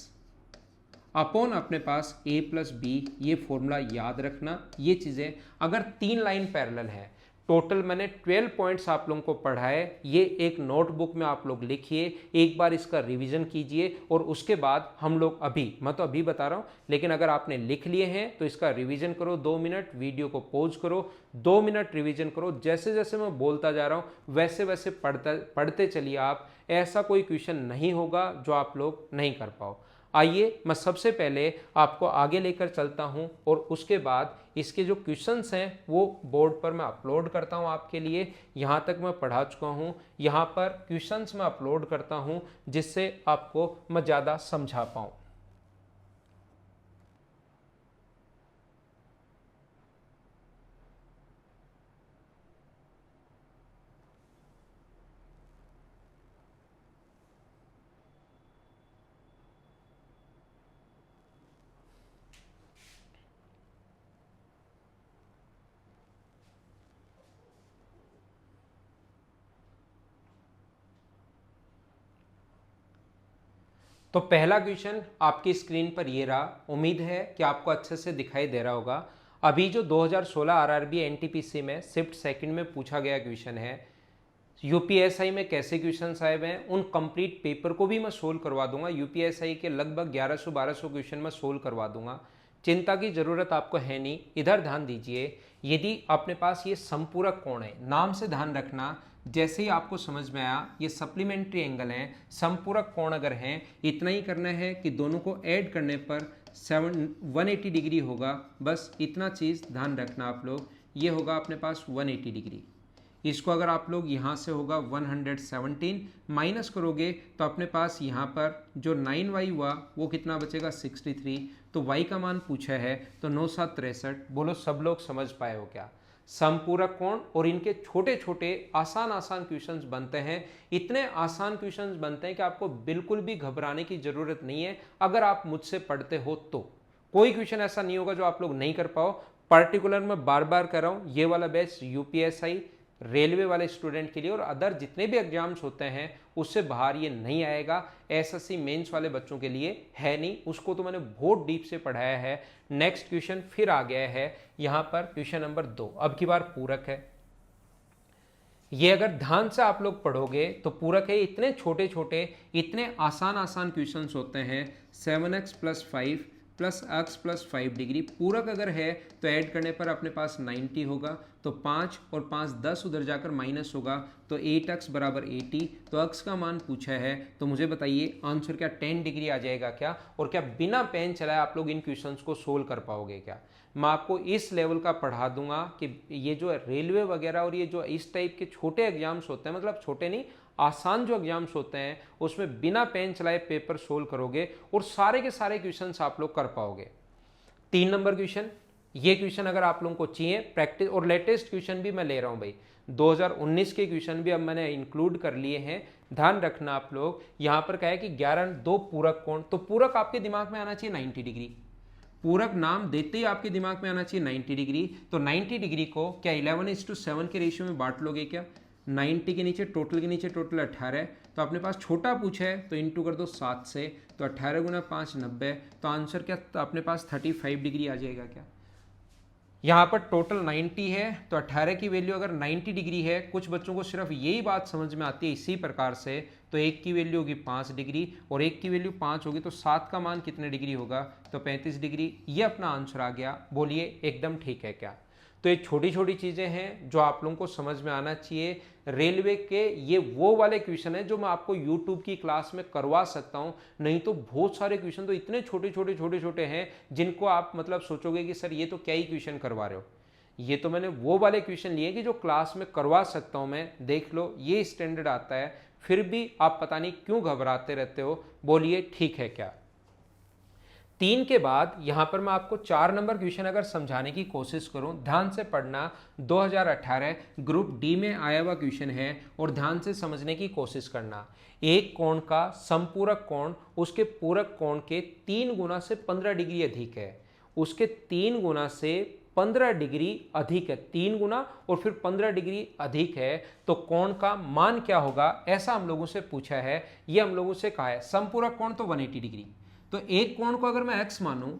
अपॉन अपने पास a प्लस बी, ये फॉर्मूला याद रखना। ये चीज़ें अगर 3 लाइन पैरेलल है, टोटल मैंने 12 पॉइंट्स आप लोगों को पढ़ाए, ये एक नोटबुक में आप लोग लिखिए, एक बार इसका रिवीजन कीजिए और उसके बाद हम लोग मैं तो अभी बता रहा हूँ, लेकिन अगर आपने लिख लिए हैं तो इसका रिवीजन करो 2 मिनट, वीडियो को पॉज करो, 2 मिनट रिवीजन करो, जैसे जैसे मैं बोलता जा रहा हूँ वैसे वैसे पढ़ते चलिए आप। ऐसा कोई क्वेश्चन नहीं होगा जो आप लोग नहीं कर पाओ। आइए मैं सबसे पहले आपको आगे लेकर चलता हूं और उसके बाद इसके जो क्वेश्चंस हैं वो बोर्ड पर मैं अपलोड करता हूं आपके लिए। यहां तक मैं पढ़ा चुका हूं, यहां पर क्वेश्चंस मैं अपलोड करता हूं जिससे आपको मैं ज़्यादा समझा पाऊं। तो पहला क्वेश्चन आपकी स्क्रीन पर ये रहा, उम्मीद है कि आपको अच्छे से दिखाई दे रहा होगा। अभी जो 2016 आरआरबी एनटीपीसी में शिफ्ट सेकंड में पूछा गया क्वेश्चन है, यूपीएसआई में कैसे क्वेश्चन आए हुए हैं, उन कंप्लीट पेपर को भी मैं सोल्व करवा दूंगा। यूपीएसआई के लगभग 1100-1200 क्वेश्चन मैं सोल्व करवा दूंगा, चिंता की जरूरत आपको है नहीं। इधर ध्यान दीजिए, यदि अपने पास ये संपूरक कोण है, नाम से ध्यान रखना, जैसे ही आपको समझ में आया ये सप्लीमेंट्री एंगल है, संपूरक कोण अगर हैं, इतना ही करना है कि दोनों को ऐड करने पर 180 डिग्री होगा। बस इतना चीज़ ध्यान रखना आप लोग। ये होगा अपने पास 180 डिग्री। इसको अगर आप लोग यहाँ से होगा 117 माइनस करोगे तो अपने पास यहाँ पर जो 9y हुआ वो कितना बचेगा 63। तो y का मान पूछा है तो 9 7 63। बोलो सब लोग समझ पाए हो क्या? संपूरक कोण और इनके छोटे छोटे आसान आसान क्वेश्चंस बनते हैं। इतने आसान क्वेश्चंस बनते हैं कि आपको बिल्कुल भी घबराने की जरूरत नहीं है। अगर आप मुझसे पढ़ते हो तो कोई क्वेश्चन ऐसा नहीं होगा जो आप लोग नहीं कर पाओ। पर्टिकुलर मैं बार बार कर रहा हूं, ये वाला बैच यूपीएसआई रेलवे वाले स्टूडेंट के लिए और अदर जितने भी एग्जाम्स होते हैं उससे बाहर ये नहीं आएगा। एसएससी मेंस वाले बच्चों के लिए है नहीं, उसको तो मैंने बहुत डीप से पढ़ाया है। नेक्स्ट क्वेश्चन फिर आ गया है यहां पर, क्वेश्चन नंबर 2, अब की बार पूरक है। ये अगर ध्यान से आप लोग पढ़ोगे तो पूरक है। इतने छोटे छोटे इतने आसान आसान क्वेश्चंस होते हैं। 7x + 5 + x + 5 डिग्री पूरक अगर है तो ऐड करने पर अपने पास 90 होगा, तो 5 और 5 10 उधर जाकर माइनस होगा, तो 8x = 80। तो x का मान पूछा है तो मुझे बताइए आंसर क्या 10 डिग्री आ जाएगा क्या? और क्या बिना पेन चलाए आप लोग इन क्वेश्चंस को सोल्व कर पाओगे क्या? मैं आपको इस लेवल का पढ़ा दूंगा कि ये जो रेलवे वगैरह और ये जो इस टाइप के छोटे एग्जाम्स होते हैं, मतलब छोटे नहीं आसान जो एग्जाम्स होते हैं, उसमें बिना पेन चलाए पेपर सोल्व करोगे और सारे के सारे क्वेश्चंस आप लोग कर पाओगे। 3 नंबर क्वेश्चन, ये क्वेश्चन अगर आप लोगों को चाहिए प्रैक्टिस, और लेटेस्ट क्वेश्चन भी मैं ले रहा हूं भाई, 2019 के क्वेश्चन भी अब मैंने इंक्लूड कर लिए हैं। ध्यान रखना आप लोग, यहां पर क्या है कि 11 2 पूरक कोण, तो पूरक आपके दिमाग में आना चाहिए 90 डिग्री। पूरक नाम देते ही आपके दिमाग में आना चाहिए 90 डिग्री। तो 90 डिग्री को क्या 11:7 के रेशियो में बांट लोगे क्या? 90 के नीचे टोटल 18 है, तो अपने पास छोटा पूछा है तो इंटू कर दो 7 से, तो 18 × 5 90। तो आंसर क्या तो अपने पास 35 डिग्री आ जाएगा क्या? यहाँ पर टोटल 90 है तो 18 की वैल्यू अगर 90 डिग्री है, कुछ बच्चों को सिर्फ यही बात समझ में आती है इसी प्रकार से, तो 1 की वैल्यू होगी 5 डिग्री और 1 की वैल्यू 5 होगी, तो 7 का मान कितने डिग्री होगा? तो 35 डिग्री। ये अपना आंसर आ गया। बोलिए एकदम ठीक है क्या? तो ये छोटी छोटी चीज़ें हैं जो आप लोगों को समझ में आना चाहिए। रेलवे के ये वो वाले क्वेश्चन है जो मैं आपको यूट्यूब की क्लास में करवा सकता हूं, नहीं तो बहुत सारे क्वेश्चन तो इतने छोटे छोटे हैं जिनको आप मतलब सोचोगे कि सर ये तो क्या ही क्वेश्चन करवा रहे हो। ये तो मैंने वो वाले क्वेश्चन लिए कि जो क्लास में करवा सकता हूं मैं। देख लो ये स्टैंडर्ड आता है, फिर भी आप पता नहीं क्यों घबराते रहते हो। बोलिए ठीक है क्या? 3 के बाद यहां पर मैं आपको 4 नंबर क्वेश्चन अगर समझाने की कोशिश करूं, ध्यान से पढ़ना, 2018 ग्रुप डी में आया हुआ क्वेश्चन है और ध्यान से समझने की कोशिश करना। एक कोण का संपूरक कोण उसके पूरक कोण के 3 गुना से 15 डिग्री अधिक है, उसके 3 गुना से 15 डिग्री अधिक है, 3 गुना और फिर 15 डिग्री अधिक है, तो कोण का मान क्या होगा? ऐसा हम लोगों से पूछा है, ये हम लोगों से कहा है। संपूरक कोण तो 180 डिग्री, तो तो एक कोण को अगर मैं x मानूं,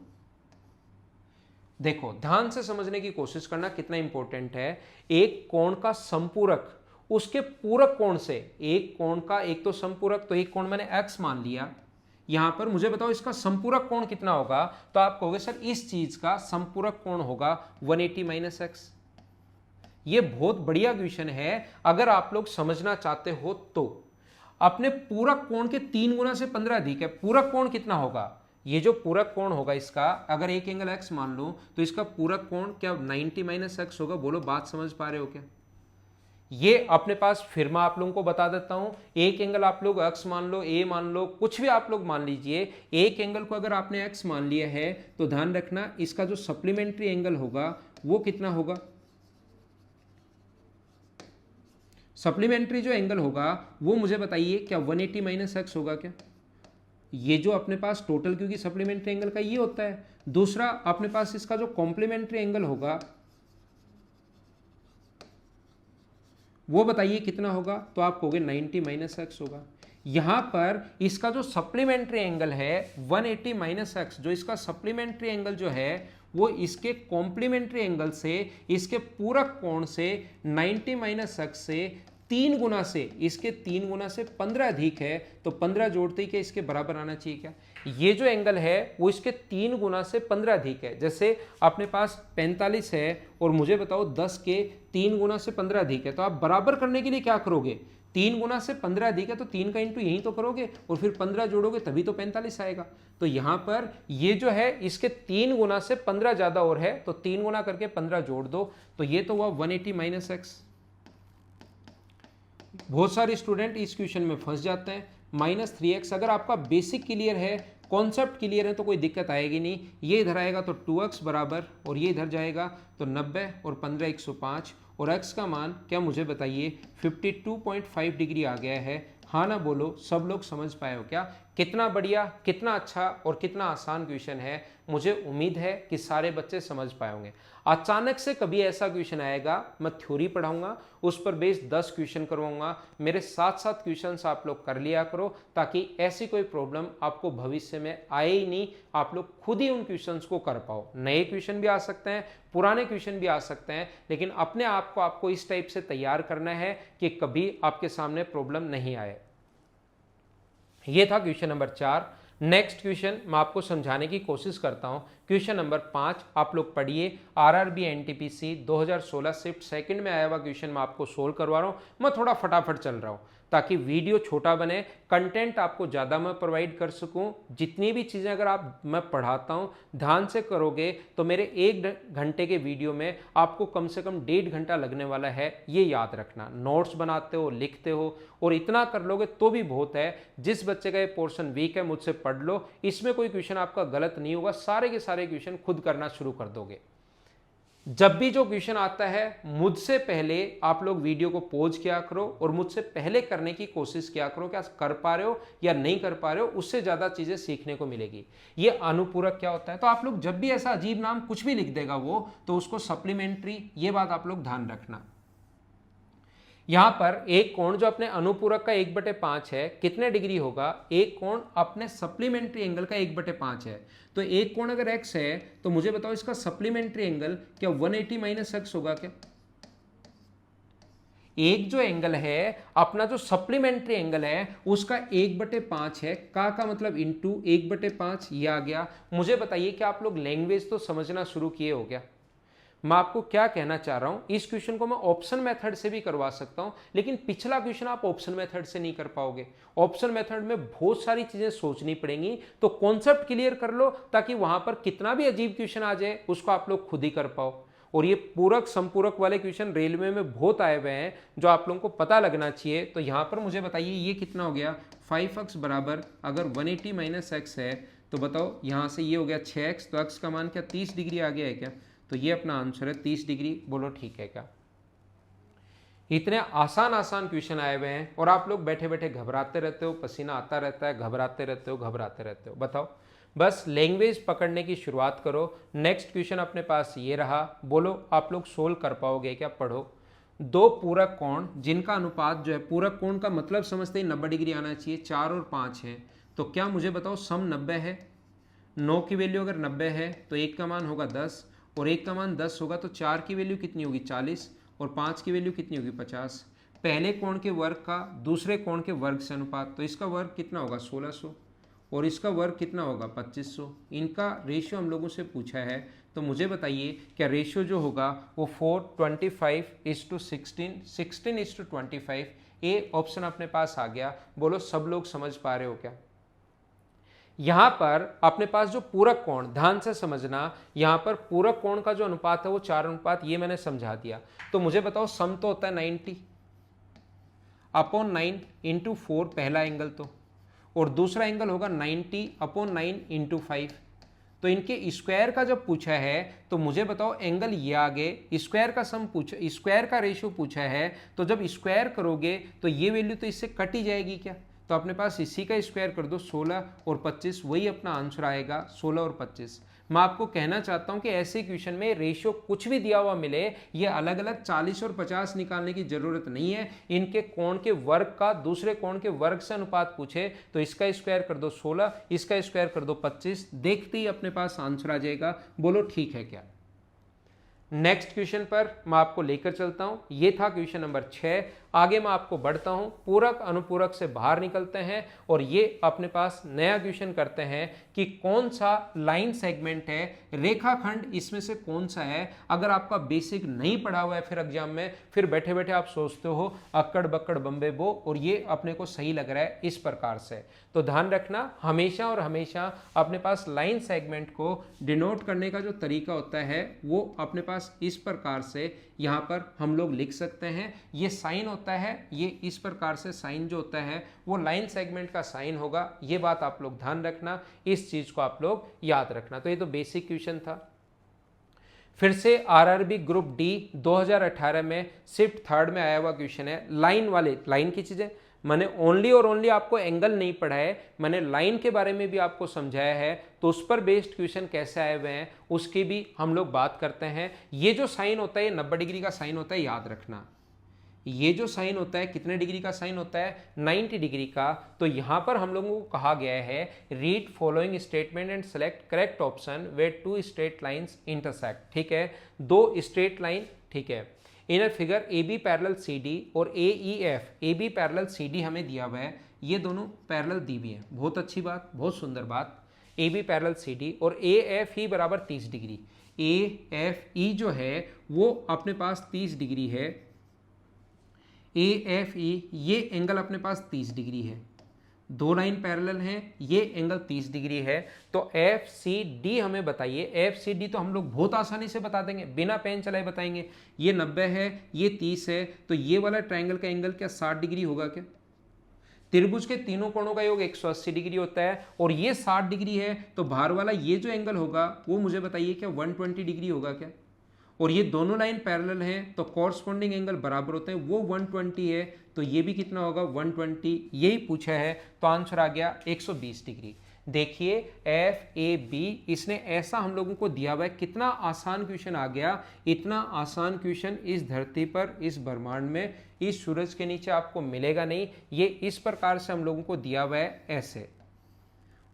देखो ध्यान से समझने की कोशिश करना कितना इंपॉर्टेंट है। एक कोण का संपूरक उसके पूरक कोण से, एक कोण का एक तो संपूरक, तो एक कोण मैंने x मान लिया, यहां पर मुझे बताओ इसका संपूरक कोण कितना होगा, तो आप कहोगे सर इस चीज का संपूरक कोण होगा 180 माइनस एक्स। ये बहुत बढ़िया क्वेश्चन है अगर आप लोग समझना चाहते हो तो। अपने पूरक कोण के 3 गुना से 15 अधिक है, पूरक कोण कितना होगा, ये जो पूरक कोण होगा इसका, अगर एक एंगल x मान लो तो इसका पूरक कोण क्या 90 माइनस एक्स होगा। बोलो बात समझ पा रहे हो क्या। ये अपने पास फिर मैं आप लोगों को बता देता हूं, एक एंगल आप लोग x मान लो, a मान लो, कुछ भी आप लोग मान लीजिए, एक एंगल को अगर आपने x मान लिया है तो ध्यान रखना इसका जो सप्लीमेंट्री एंगल होगा वो कितना होगा, सप्लीमेंट्री जो एंगल होगा वो मुझे बताइए क्या 180 माइनस एक्स होगा क्या। ये जो अपने पास टोटल, क्योंकि सप्लीमेंट्री एंगल का ये होता है। दूसरा अपने पास इसका जो कॉम्प्लीमेंट्री एंगल होगा वो बताइए कितना होगा, तो आप कहोगे 90 माइनस एक्स होगा। यहां पर इसका जो सप्लीमेंट्री एंगल है 180 माइनस एक्स, जो इसका सप्लीमेंट्री एंगल जो है वो इसके कॉम्प्लीमेंट्री एंगल से, इसके पूरक कोण से 90 माइनस एक्स से 3 गुना से, इसके 3 गुना से 15 अधिक है, तो 15 जोड़ते ही क्या इसके बराबर आना चाहिए क्या। ये जो एंगल है वो इसके 3 गुना से 15 अधिक है। जैसे अपने पास 45 है और मुझे बताओ 10 के 3 गुना से 15 अधिक है, तो आप बराबर करने के लिए क्या करोगे, 3 गुना से 15 अधिक है तो 3 का इंटू यहीं तो करोगे और फिर 15 जोड़ोगे तभी तो 45 आएगा। तो यहां पर ये जो है इसके 3 गुना से 15 ज्यादा और है, तो 3 गुना करके 15 जोड़ दो, तो ये तो हुआ 180 माइनस एक्स। बहुत सारे स्टूडेंट इस क्वेश्चन में फंस जाते हैं। -3x, अगर आपका बेसिक क्लियर है, कॉन्सेप्ट क्लियर है तो कोई दिक्कत आएगी नहीं। ये इधर आएगा तो 2x बराबर, और ये इधर जाएगा तो 90 और 15 105, और x का मान क्या मुझे बताइए 52.5 डिग्री आ गया है। हाँ ना बोलो, सब लोग समझ पाए हो क्या। कितना बढ़िया, कितना अच्छा और कितना आसान क्वेश्चन है। मुझे उम्मीद है कि सारे बच्चे समझ पाए होंगे। अचानक से कभी ऐसा क्वेश्चन आएगा, मैं थ्योरी पढ़ाऊंगा, उस पर बेस 10 क्वेश्चन करवाऊंगा। मेरे साथ साथ क्वेश्चंस आप लोग कर लिया करो, ताकि ऐसी कोई प्रॉब्लम आपको भविष्य में आए ही नहीं, आप लोग खुद ही उन क्वेश्चंस को कर पाओ। नए क्वेश्चन भी आ सकते हैं, पुराने क्वेश्चन भी आ सकते हैं, लेकिन अपने आप को आपको इस टाइप से तैयार करना है कि कभी आपके सामने प्रॉब्लम नहीं आए। ये था क्वेश्चन नंबर 4। नेक्स्ट क्वेश्चन मैं आपको समझाने की कोशिश करता हूं। क्वेश्चन नंबर 5 आप लोग पढ़िए। आरआरबी एनटीपीसी 2016 शिफ्ट सेकंड में आया हुआ क्वेश्चन मैं आपको सोल्व करवा रहा हूं। मैं थोड़ा फटाफट चल रहा हूं ताकि वीडियो छोटा बने, कंटेंट आपको ज़्यादा मैं प्रोवाइड कर सकूं। जितनी भी चीज़ें अगर मैं पढ़ाता हूं ध्यान से करोगे तो मेरे 1 घंटे के वीडियो में आपको कम से कम 1.5 घंटा लगने वाला है, ये याद रखना। नोट्स बनाते हो, लिखते हो और इतना कर लोगे तो भी बहुत है। जिस बच्चे का ये पोर्शन वीक है मुझसे पढ़ लो, इसमें कोई क्वेश्चन आपका गलत नहीं होगा, सारे के सारे क्वेश्चन खुद करना शुरू कर दोगे। जब भी जो क्वेश्चन आता है मुझसे पहले आप लोग वीडियो को पॉज किया करो और मुझसे पहले करने की कोशिश किया करो, क्या कर पा रहे हो या नहीं कर पा रहे हो, उससे ज्यादा चीजें सीखने को मिलेगी। ये अनुपूरक क्या होता है, तो आप लोग जब भी ऐसा अजीब नाम कुछ भी लिख देगा वो, तो उसको सप्लीमेंट्री, ये बात आप लोग ध्यान रखना। यहां पर एक कोण जो अपने अनुपूरक का 1/5 है, कितने डिग्री होगा, एक कोण अपने सप्लीमेंट्री एंगल का 1/5 है। तो एक कोण अगर x है तो मुझे बताओ इसका सप्लीमेंट्री एंगल क्या 180 माइनस एक्स होगा क्या। एक जो एंगल है अपना जो सप्लीमेंट्री एंगल है उसका 1/5 है, का मतलब इंटू 1/5, ये आ गया। मुझे बताइए कि आप लोग लैंग्वेज तो समझना शुरू किए हो क्या। मैं आपको क्या कहना चाह रहा हूं, इस क्वेश्चन को मैं ऑप्शन मेथड से भी करवा सकता हूं, लेकिन पिछला क्वेश्चन आप ऑप्शन मेथड से नहीं कर पाओगे। ऑप्शन मेथड में बहुत सारी चीजें सोचनी पड़ेंगी, तो कॉन्सेप्ट क्लियर कर लो ताकि वहां पर कितना भी अजीब क्वेश्चन आ जाए उसको आप लोग खुद ही कर पाओ। और ये पूरक संपूरक वाले क्वेश्चन रेलवे में बहुत आए हुए हैं जो आप लोगों को पता लगना चाहिए। तो यहां पर मुझे बताइए ये कितना हो गया, 5x बराबर, अगर 180 माइनस एक्स है तो बताओ यहां से ये हो गया 6x, तो x का मान क्या 30 डिग्री आ गया है क्या। तो ये अपना आंसर है 30 डिग्री। बोलो ठीक है क्या। इतने आसान आसान क्वेश्चन आए हुए हैं और आप लोग बैठे बैठे घबराते रहते हो, पसीना आता रहता है, घबराते रहते हो, घबराते रहते हो। बताओ, बस लैंग्वेज पकड़ने की शुरुआत करो। नेक्स्ट क्वेश्चन अपने पास ये रहा, बोलो आप लोग सोल्व कर पाओगे क्या। पढ़ो, दो पूरक कोण जिनका अनुपात जो है, पूरक कोण का मतलब समझते ही 90 डिग्री आना चाहिए, 4 और 5 है, तो क्या मुझे बताओ सम 90 है। 9 की वैल्यू अगर 90 है तो 1 का मान होगा 10, और 1 का मान 10 होगा तो 4 की वैल्यू कितनी होगी 40, और 5 की वैल्यू कितनी होगी 50। पहले कोण के वर्ग का दूसरे कोण के वर्ग से अनुपात, तो इसका वर्ग कितना होगा 1600, और इसका वर्ग कितना होगा 2500। इनका रेशियो हम लोगों से पूछा है, तो मुझे बताइए क्या रेशियो जो होगा वो 4:25:16, 16:25, ए ऑप्शन अपने पास आ गया। बोलो सब लोग समझ पा रहे हो क्या? यहां पर अपने पास जो पूरक कोण, ध्यान से समझना, यहां पर पूरक कोण का जो अनुपात है वो 4 अनुपात, ये मैंने समझा दिया। तो मुझे बताओ सम तो होता है 90/9 इंटू 4 पहला एंगल, तो और दूसरा एंगल होगा 90/9 इंटू 5। तो इनके स्क्वायर का जब पूछा है तो मुझे बताओ एंगल ये आगे, स्क्वायर का सम पूछा, स्क्वायर का रेशियो पूछा है, तो जब स्क्वायर करोगे तो ये वैल्यू तो इससे कट ही जाएगी क्या? तो अपने पास इसी का स्क्वायर कर दो, 16 और 25, वही अपना आंसर आएगा 16 और 25। मैं आपको कहना चाहता हूं कि ऐसे क्वेश्चन में रेशियो कुछ भी दिया हुआ मिले, ये अलग अलग 40 और 50 निकालने की जरूरत नहीं है। इनके कोण के वर्ग का दूसरे कोण के वर्ग से अनुपात पूछे तो इसका स्क्वायर कर दो 16, इसका स्क्वायर कर दो 25, देखते ही अपने पास आंसर आ जाएगा। बोलो ठीक है क्या? नेक्स्ट क्वेश्चन पर मैं आपको लेकर चलता हूं। ये था क्वेश्चन नंबर 6। आगे मैं आपको बढ़ता हूं, पूरक अनुपूरक से बाहर निकलते हैं और ये अपने पास नया क्वेश्चन करते हैं कि कौन सा लाइन सेगमेंट है, रेखाखंड इसमें से कौन सा है। अगर आपका बेसिक नहीं पढ़ा हुआ है फिर एग्जाम में, फिर बैठे बैठे आप सोचते हो अक्कड़ बक्कड़ बम्बे बो, और ये अपने को सही लग रहा है इस प्रकार से। तो ध्यान रखना, हमेशा और हमेशा अपने पास लाइन सेगमेंट को डिनोट करने का जो तरीका होता है वो अपने पास इस प्रकार से यहाँ पर हम लोग लिख सकते हैं। ये साइन होता है, ये इस प्रकार से साइन जो होता है वो लाइन सेगमेंट का साइन होगा। ये बात आप लोग ध्यान रखना, इस चीज को आप लोग याद रखना। तो ये तो बेसिक क्वेश्चन था। फिर से आरआरबी ग्रुप डी 2018 में शिफ्ट थर्ड में आया हुआ क्वेश्चन है। लाइन वाले, लाइन की चीजें मैंने ओनली और ओनली आपको एंगल नहीं पढ़ा है, मैंने लाइन के बारे में भी आपको समझाया है। तो उस पर बेस्ड क्वेश्चन कैसे आए हुए हैं उसकी भी हम लोग बात करते हैं। ये जो साइन होता है ये 90 डिग्री का साइन होता है, याद रखना। ये जो साइन होता है कितने डिग्री का साइन होता है? 90 डिग्री का। तो यहां पर हम लोगों को कहा गया है read following statement and select correct option where two straight lines intersect. ठीक है, दो स्ट्रेट लाइन, ठीक है, in a figure A B parallel C D और A E F, A B parallel C D हमें दिया हुआ है, ये दोनों पैरेलल दी हुई है। बहुत अच्छी बात, बहुत सुंदर बात। A B parallel C D और ए एफ ई बराबर 30 डिग्री। ए एफ ई जो है वो अपने पास 30 डिग्री है। ए एफ ई ये एंगल अपने पास 30 डिग्री है, दो लाइन पैरेलल हैं, ये एंगल 30 डिग्री है। तो एफ सी डी हमें बताइए। एफ सी डी तो हम लोग बहुत आसानी से बता देंगे, बिना पेन चलाए बताएंगे। ये 90 है, ये 30 है, तो ये वाला ट्रायंगल का एंगल क्या 60 डिग्री होगा क्या? त्रिभुज के तीनों कोणों का योग 180 डिग्री होता है और ये 60 डिग्री है, तो बाहर वाला ये जो एंगल होगा वो मुझे बताइए क्या 120 डिग्री होगा क्या? और ये दोनों लाइन पैरेलल हैं तो कॉरस्पॉन्डिंग एंगल बराबर होते हैं, वो 120 है, तो ये भी कितना होगा 120। यही पूछा है, तो आंसर आ गया 120 डिग्री। देखिए एफ ए बी, इसने ऐसा हम लोगों को दिया हुआ है। कितना आसान क्वेश्चन आ गया, इतना आसान क्वेश्चन इस धरती पर, इस ब्रह्मांड में, इस सूरज के नीचे आपको मिलेगा नहीं। ये इस प्रकार से हम लोगों को दिया हुआ है ऐसे,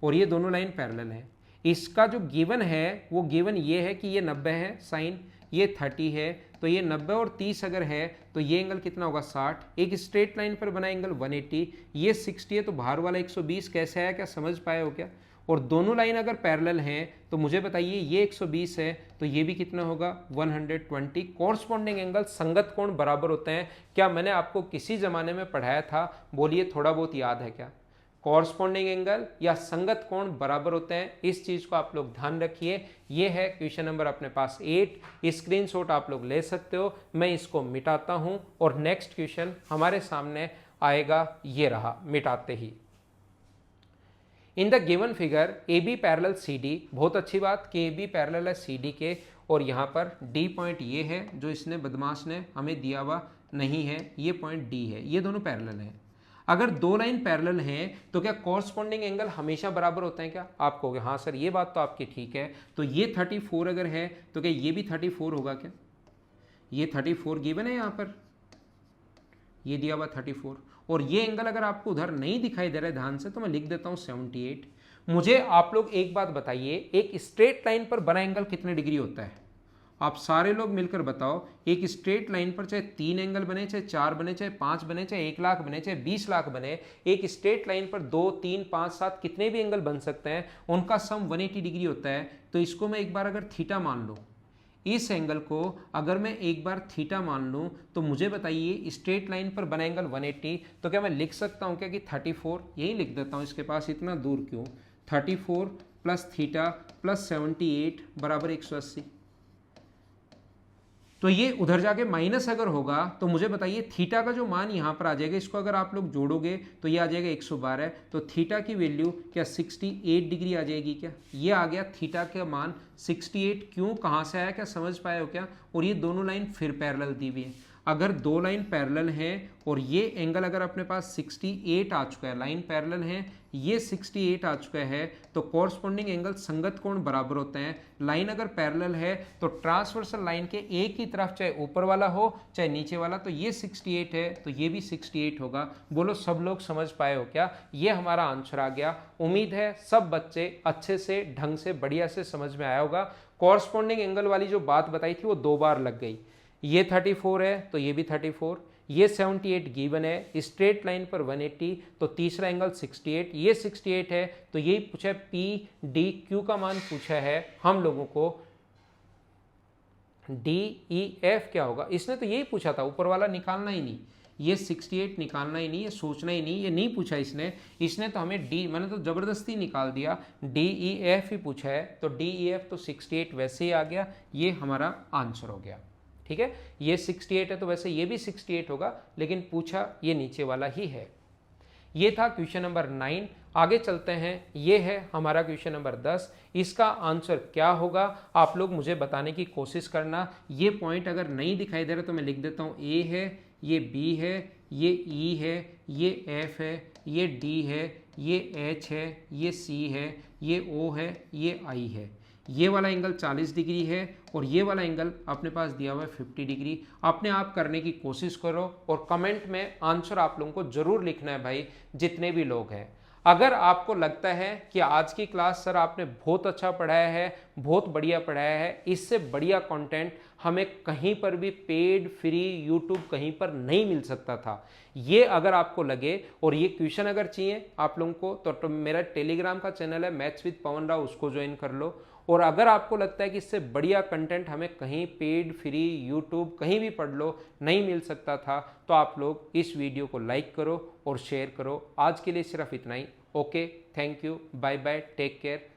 और ये दोनों लाइन पैरेलल है। इसका जो गिवन है वो गिवन ये है कि ये 90 है साइन, ये 30 है, तो ये 90 और 30 अगर है तो ये एंगल कितना होगा 60। एक स्ट्रेट लाइन पर बना एंगल 180, ये 60 है, तो बाहर वाला 120 कैसे आया, क्या समझ पाए हो क्या? और दोनों लाइन अगर पैरेलल हैं तो मुझे बताइए ये 120 है, तो ये भी कितना होगा 120। कॉरस्पॉन्डिंग एंगल, संगत कोण बराबर होते हैं। क्या मैंने आपको किसी जमाने में पढ़ाया था? बोलिए थोड़ा बहुत याद है क्या? कॉरस्पॉन्डिंग एंगल या संगत कोण बराबर होते हैं, इस चीज को आप लोग ध्यान रखिए। ये है क्वेश्चन नंबर अपने पास 8। स्क्रीनशॉट आप लोग ले सकते हो, मैं इसको मिटाता हूं और नेक्स्ट क्वेश्चन हमारे सामने आएगा। ये रहा, मिटाते ही। In the given figure A B parallel C D, बहुत अच्छी बात कि ए बी पैरेलल है सी डी के, और यहाँ पर डी पॉइंट ये है जो इसने बदमाश ने हमें दिया हुआ नहीं है, ये पॉइंट डी है, ये दोनों पैरेलल हैं। अगर दो लाइन पैरेलल हैं तो क्या कॉरस्पॉन्डिंग एंगल हमेशा बराबर होते हैं क्या? आप कहोगे हाँ सर ये बात तो आपकी ठीक है। तो ये 34 अगर है तो क्या ये भी 34 होगा क्या? ये 34 गिवन है, यहाँ पर ये दिया हुआ 34, और ये एंगल अगर आपको उधर नहीं दिखाई दे रहा है ध्यान से तो मैं लिख देता हूँ 78। मुझे आप लोग एक बात बताइए, एक स्ट्रेट लाइन पर बना एंगल कितने डिग्री होता है? आप सारे लोग मिलकर बताओ, एक स्ट्रेट लाइन पर चाहे 3 एंगल बने, चाहे 4 बने, चाहे 5 बने, चाहे 1 लाख बने, चाहे 20 लाख बने, एक स्ट्रेट लाइन पर 2, 3, 5, 7 कितने भी एंगल बन सकते हैं, उनका सम 180 डिग्री होता है। तो इसको मैं एक बार अगर थीटा मान लूँ, इस एंगल को अगर मैं एक बार थीटा मान लूँ, तो मुझे बताइए स्ट्रेट लाइन पर बना एंगल 180, तो क्या मैं लिख सकता हूँ क्या कि 34, यही लिख देता हूँ, इसके पास इतना दूर क्यों, 34 प्लस थीटा प्लस 78 बराबर 180। तो ये उधर जाके माइनस अगर होगा तो मुझे बताइए थीटा का जो मान यहाँ पर आ जाएगा, इसको अगर आप लोग जोड़ोगे तो ये आ जाएगा 112। तो थीटा की वैल्यू क्या 68 डिग्री आ जाएगी क्या? ये आ गया थीटा का मान 68। क्यों, कहाँ से आया, क्या समझ पाए हो क्या? और ये दोनों लाइन फिर पैरेलल दी हुई है। अगर दो लाइन पैरेलल है और ये एंगल अगर अपने पास 68 आ चुका है, लाइन पैरेलल है, ये 68 आ चुका है, तो कॉरस्पॉन्डिंग एंगल संगत कोण बराबर होते हैं। लाइन अगर पैरेलल है तो ट्रांसवर्सल लाइन के एक ही तरफ चाहे ऊपर वाला हो चाहे नीचे वाला, तो ये 68 है तो ये भी 68 होगा। बोलो सब लोग समझ पाए हो क्या? ये हमारा आंसर आ गया। उम्मीद है सब बच्चे अच्छे से ढंग से बढ़िया से समझ में आया होगा। कॉरस्पॉन्डिंग एंगल वाली जो बात बताई थी वो 2 बार लग गई। ये 34 है तो ये भी 34, ये 78 गिवन है, स्ट्रेट लाइन पर 180, तो तीसरा एंगल 68, ये 68 है, तो यही पूछा है पी डी क्यू का मान पूछा है हम लोगों को। डी ई एफ क्या होगा, इसने तो यही पूछा था, ऊपर वाला निकालना ही नहीं, ये 68 निकालना ही नहीं, ये सोचना ही नहीं, ये नहीं पूछा इसने तो हमें डी, मैंने तो जबरदस्ती निकाल दिया, डी ई एफ ही पूछा है, तो डी ई एफ तो 68 वैसे ही आ गया, ये हमारा आंसर हो गया। ठीक है, ये 68 है तो वैसे ये भी 68 होगा, लेकिन पूछा ये नीचे वाला ही है। ये था क्वेश्चन नंबर 9। आगे चलते हैं, ये है हमारा क्वेश्चन नंबर 10। इसका आंसर क्या होगा आप लोग मुझे बताने की कोशिश करना। ये पॉइंट अगर नहीं दिखाई दे रहा तो मैं लिख देता हूँ, ए है, ये बी है, ये ई है, ये एफ है, ये डी है, ये एच है, ये सी है, ये ओ है, ये आई है। ये वाला एंगल 40 डिग्री है और ये वाला एंगल अपने पास दिया हुआ है 50 डिग्री। अपने आप करने की कोशिश करो और कमेंट में आंसर आप लोगों को जरूर लिखना है भाई, जितने भी लोग हैं। अगर आपको लगता है कि आज की क्लास सर आपने बहुत अच्छा पढ़ाया है, बहुत बढ़िया पढ़ाया है, इससे बढ़िया कंटेंट हमें कहीं पर भी पेड फ्री यूट्यूब कहीं पर नहीं मिल सकता था, ये अगर आपको लगे और ये क्वेश्चन अगर चाहिए आप लोगों को, तो मेरा टेलीग्राम का चैनल है मैथ्स विद पवन राव, उसको ज्वाइन कर लो। और अगर आपको लगता है कि इससे बढ़िया कंटेंट हमें कहीं पेड फ्री यूट्यूब कहीं भी पढ़ लो नहीं मिल सकता था, तो आप लोग इस वीडियो को लाइक करो और शेयर करो। आज के लिए सिर्फ इतना ही। Okay, thank you, bye bye, take care.